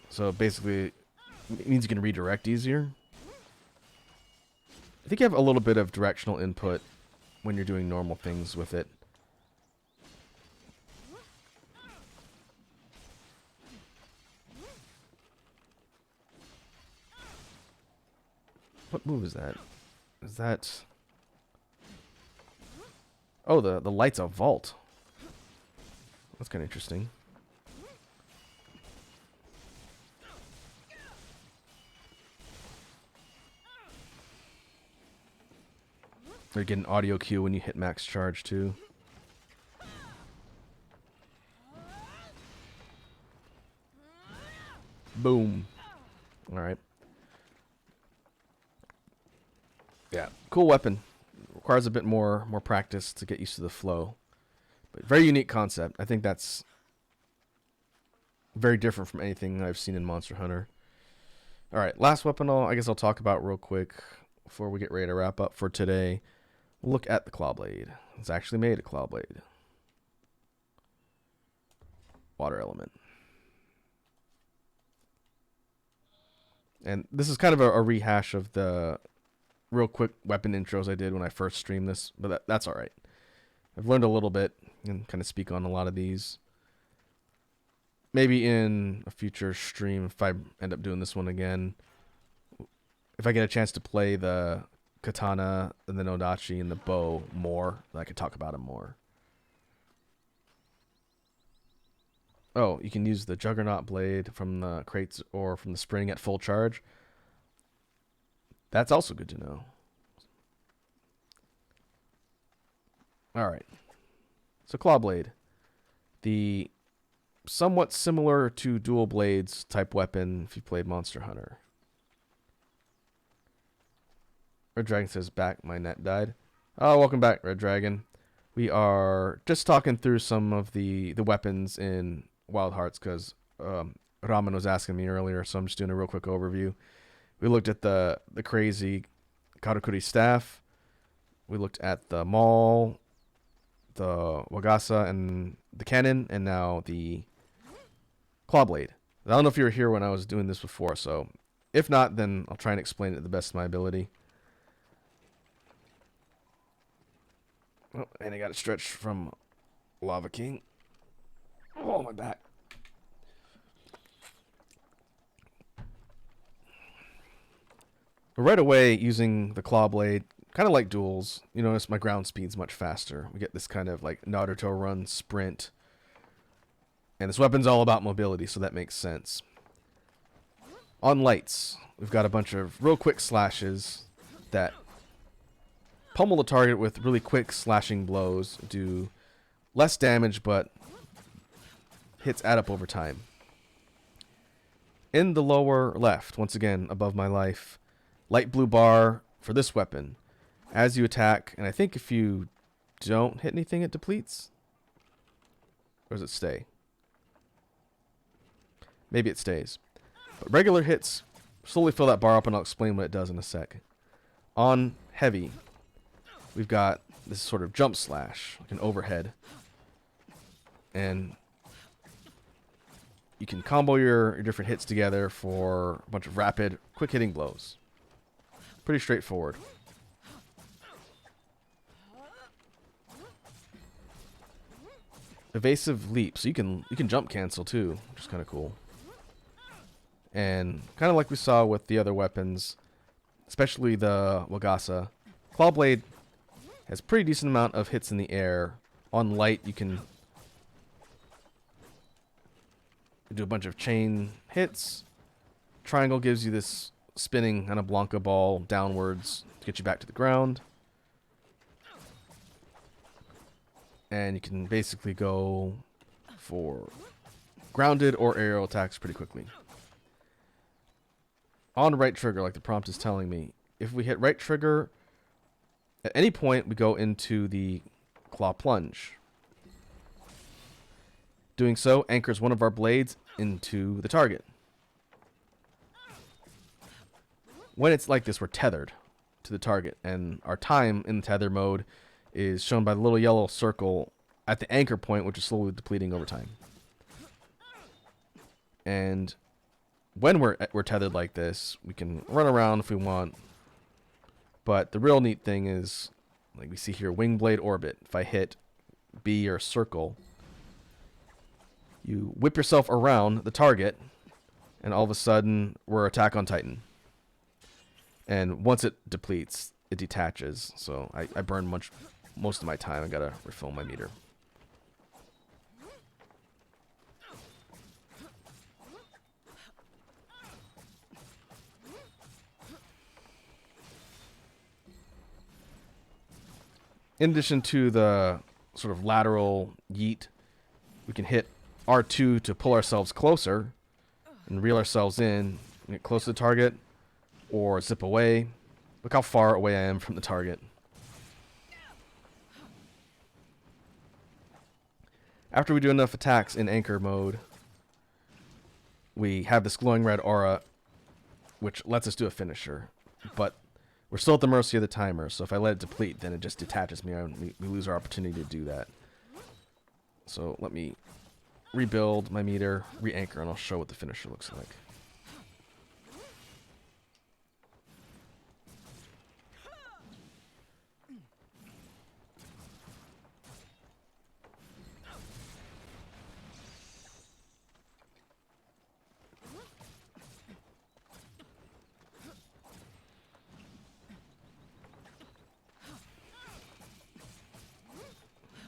So basically, it means you can redirect easier. I think you have a little bit of directional input when you're doing normal things with it. What move is that? Is that... Oh, the light's a vault. That's kind of interesting. Or get an audio cue when you hit max charge too. Boom. Alright. Yeah, cool weapon. Requires a bit more practice to get used to the flow. But very unique concept. I think that's very different from anything I've seen in Monster Hunter. Alright, last weapon I guess I'll talk about real quick before we get ready to wrap up for today. We'll look at the Clawblade. It's actually made a Clawblade. Water element. And this is kind of a rehash of the real quick weapon intros I did when I first streamed this, but that's alright. I've learned a little bit and kind of speak on a lot of these. Maybe in a future stream, if I end up doing this one again, if I get a chance to play the katana and the nodachi and the bow more, I could talk about them more. Oh, you can use the Juggernaut blade from the crates or from the spring at full charge. That's also good to know. Alright. So Clawblade. The somewhat similar to dual blades type weapon if you played Monster Hunter. Red Dragon says, back, my net died. Oh, welcome back, Red Dragon. We are just talking through some of the weapons in Wild Hearts because Ramen was asking me earlier, so I'm just doing a real quick overview. We looked at the crazy Karakuri staff. We looked at the maul, the Wagasa, and the cannon, and now the Clawblade. I don't know if you were here when I was doing this before, so if not, then I'll try and explain it to the best of my ability. Oh, and I got a stretch from Lava King. Oh, my back. Right away, using the Clawblade, kind of like duels, you notice my ground speed's much faster. We get this kind of like Naruto run sprint. And this weapon's all about mobility, so that makes sense. On lights, we've got a bunch of real quick slashes that pummel the target with really quick slashing blows, do less damage, but hits add up over time. In the lower left, once again, above my life, light blue bar for this weapon. As you attack, and I think if you don't hit anything, it depletes? Or does it stay? Maybe it stays. But regular hits slowly fill that bar up, and I'll explain what it does in a sec. On heavy, we've got this sort of jump slash, like an overhead. And you can combo your different hits together for a bunch of rapid, quick hitting blows. Pretty straightforward. Evasive leap, so you can jump cancel too, which is kind of cool. And kind of like we saw with the other weapons, especially the Wagasa, Clawblade has pretty decent amount of hits in the air. On light, you can do a bunch of chain hits. Triangle gives you this spinning kind of Blanca ball downwards to get you back to the ground. And you can basically go for grounded or aerial attacks pretty quickly. On right trigger, like the prompt is telling me, if we hit right trigger, at any point we go into the claw plunge. Doing so anchors one of our blades into the target. When it's like this, we're tethered to the target, and our time in the tether mode is shown by the little yellow circle at the anchor point, which is slowly depleting over time. And when we're tethered like this, we can run around if we want. But the real neat thing is, like we see here, wing blade orbit. If I hit B or circle, you whip yourself around the target, and all of a sudden we're attack on Titan. And once it depletes, it detaches. So I burn most of my time. I gotta refill my meter. in addition to the sort of lateral yeet, we can hit R2 to pull ourselves closer and reel ourselves in, get close to the target, or zip away. Look how far away I am from the target. After we do enough attacks in anchor mode, we have this glowing red aura, which lets us do a finisher. But we're still at the mercy of the timer, so if I let it deplete, then it just detaches me, and we lose our opportunity to do that. So let me rebuild my meter, re-anchor, and I'll show what the finisher looks like.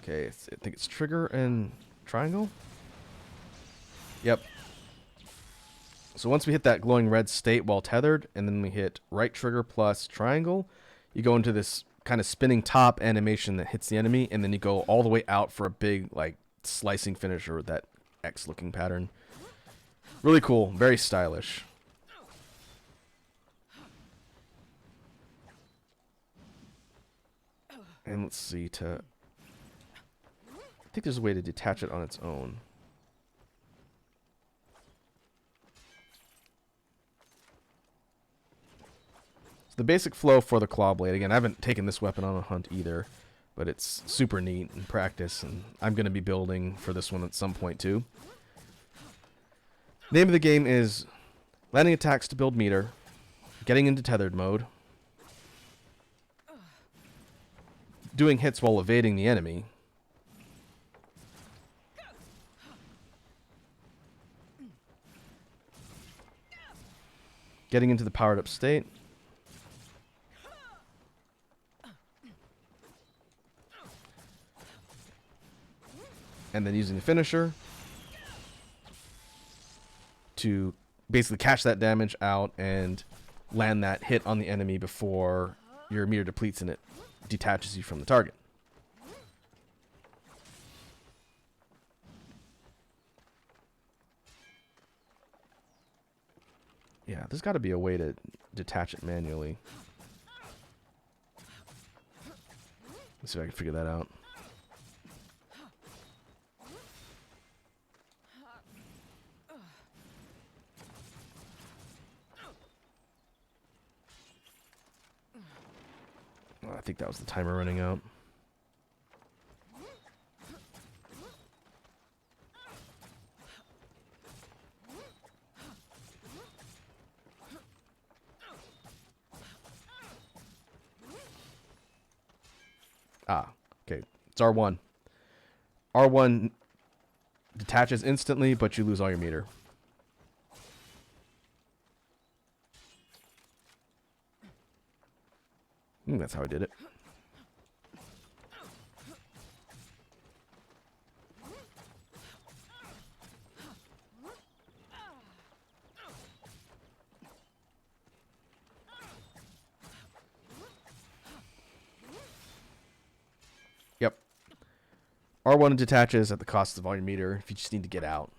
Okay, I think it's trigger and triangle. Yep. So once we hit that glowing red state while tethered, and then we hit right trigger plus triangle, you go into this kind of spinning top animation that hits the enemy, and then you go all the way out for a big, like, slicing finisher with that X-looking pattern. Really cool, very stylish. And let's see, I think there's a way to detach it on its own. So the basic flow for the claw blade, again, I haven't taken this weapon on a hunt either, but it's super neat in practice, and I'm going to be building for this one at some point too. Name of the game is landing attacks to build meter, getting into tethered mode, doing hits while evading the enemy, getting into the powered up state, and then using the finisher to basically cash that damage out and land that hit on the enemy before your meter depletes and it detaches you from the target. Yeah, there's got to be a way to detach it manually. Let's see if I can figure that out. Oh, I think that was the timer running out. Ah, okay. It's R1. R1 detaches instantly, but you lose all your meter. That's how I did it. Yep. R1 detaches at the cost of all your meter if you just need to get out.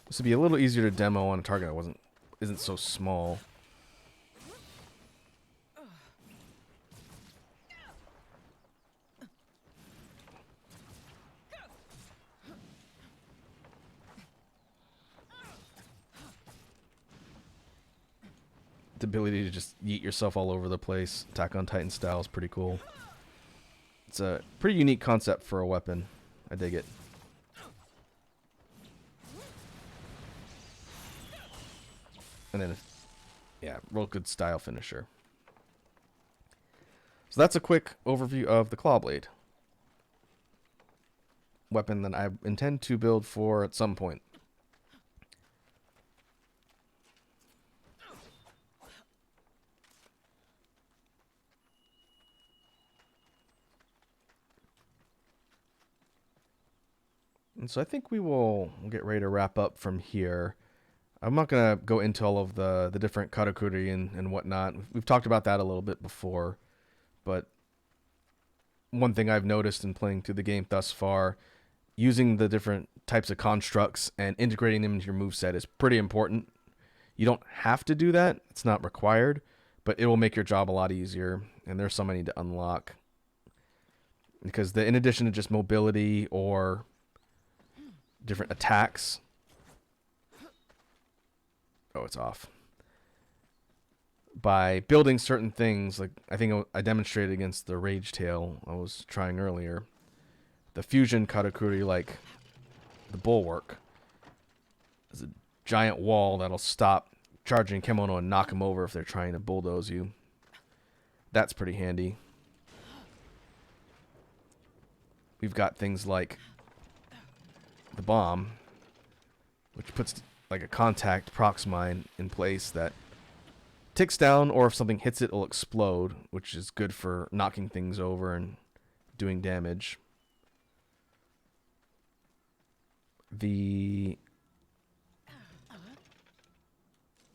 This would be a little easier to demo on a target that isn't so small. The ability to just yeet yourself all over the place, Attack on Titan style, is pretty cool. It's a pretty unique concept for a weapon. I dig it. And then, yeah, real good style finisher. So that's a quick overview of the Claw Blade. Weapon that I intend to build for at some point. And so I think we'll get ready to wrap up from here. I'm not going to go into all of the different karakuri and whatnot. We've talked about that a little bit before. But one thing I've noticed in playing through the game thus far, using the different types of constructs and integrating them into your moveset is pretty important. You don't have to do that. It's not required. But it will make your job a lot easier. And there's some I need to unlock. Because in addition to just mobility or different attacks. Oh, it's off. By building certain things, like I think I demonstrated against the Rage Tail I was trying earlier. The fusion katakuri, like the bulwark, is a giant wall that'll stop charging Kemono and knock them over if they're trying to bulldoze you. That's pretty handy. We've got things like the bomb, which puts like a contact prox mine in place that ticks down, or if something hits it, it'll explode, which is good for knocking things over and doing damage. The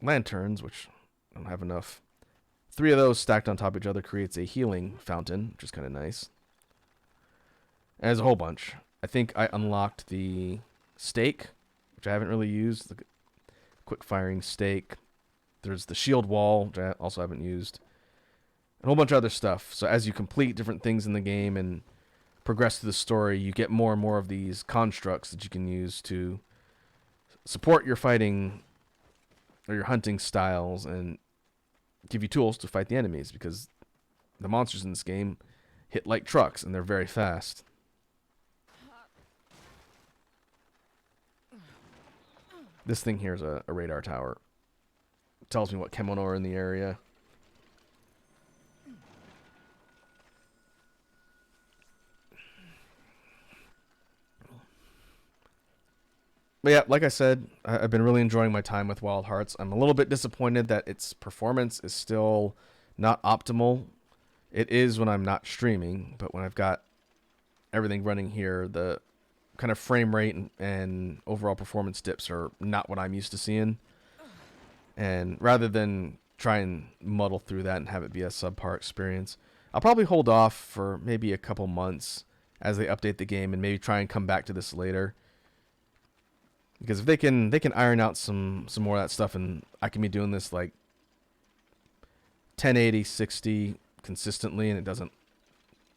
lanterns, which I don't have enough. 3 of those stacked on top of each other creates a healing fountain, which is kind of nice. And there's a whole bunch. I think I unlocked the stake, which I haven't really used. The quick firing stake. There's the shield wall, which I also haven't used. And a whole bunch of other stuff. So as you complete different things in the game and progress through the story, you get more and more of these constructs that you can use to support your fighting or your hunting styles and give you tools to fight the enemies, because the monsters in this game hit like trucks and they're very fast. This thing here is a radar tower. It tells me what Kemono are in the area. But yeah, like I said, I've been really enjoying my time with Wild Hearts. I'm a little bit disappointed that its performance is still not optimal. It is when I'm not streaming, but when I've got everything running here, the kind of frame rate and overall performance dips are not what I'm used to seeing. And rather than try and muddle through that and have it be a subpar experience, I'll probably hold off for maybe a couple months as they update the game and maybe try and come back to this later. Because if they can iron out some more of that stuff, and I can be doing this like 1080, 60 consistently, and it doesn't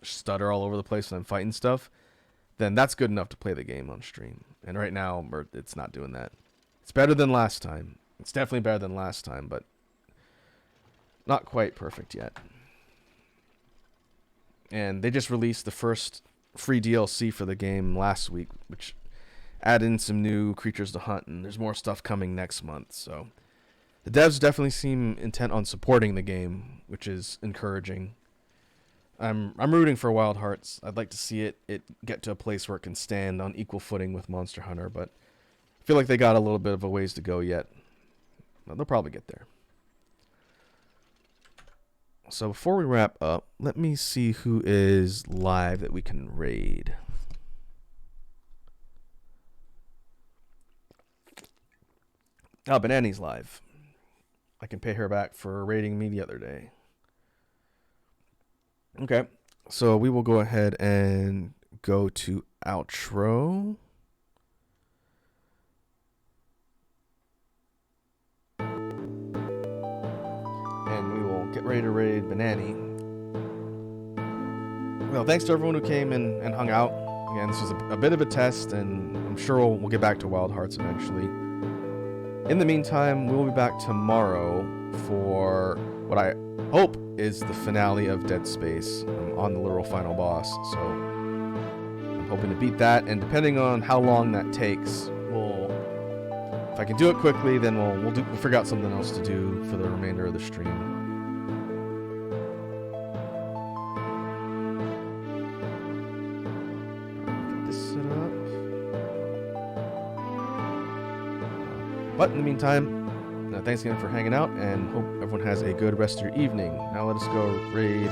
stutter all over the place when I'm fighting stuff, then that's good enough to play the game on stream. And right now, it's not doing that. It's better than last time. It's definitely better than last time, but not quite perfect yet. And they just released the first free DLC for the game last week, which add in some new creatures to hunt, and there's more stuff coming next month. So the devs definitely seem intent on supporting the game, which is encouraging. I'm rooting for Wild Hearts. I'd like to see it get to a place where it can stand on equal footing with Monster Hunter, but I feel like they got a little bit of a ways to go yet. They'll probably get there. So before we wrap up, let me see who is live that we can raid. Oh, Banani's live. I can pay her back for raiding me the other day. Okay, so we will go ahead and go to outro. And we will get ready to raid Banani. Well, thanks to everyone who came and hung out. Again, this was a bit of a test, and I'm sure we'll get back to Wild Hearts eventually. In the meantime, we'll be back tomorrow for what I hope is the finale of Dead Space. I'm on the literal final boss, so I'm hoping to beat that, and depending on how long that takes, if I can do it quickly, then we'll figure out something else to do for the remainder of the stream. Get this set up. But in the meantime, thanks again for hanging out, and hope everyone has a good rest of your evening. Now let us go raid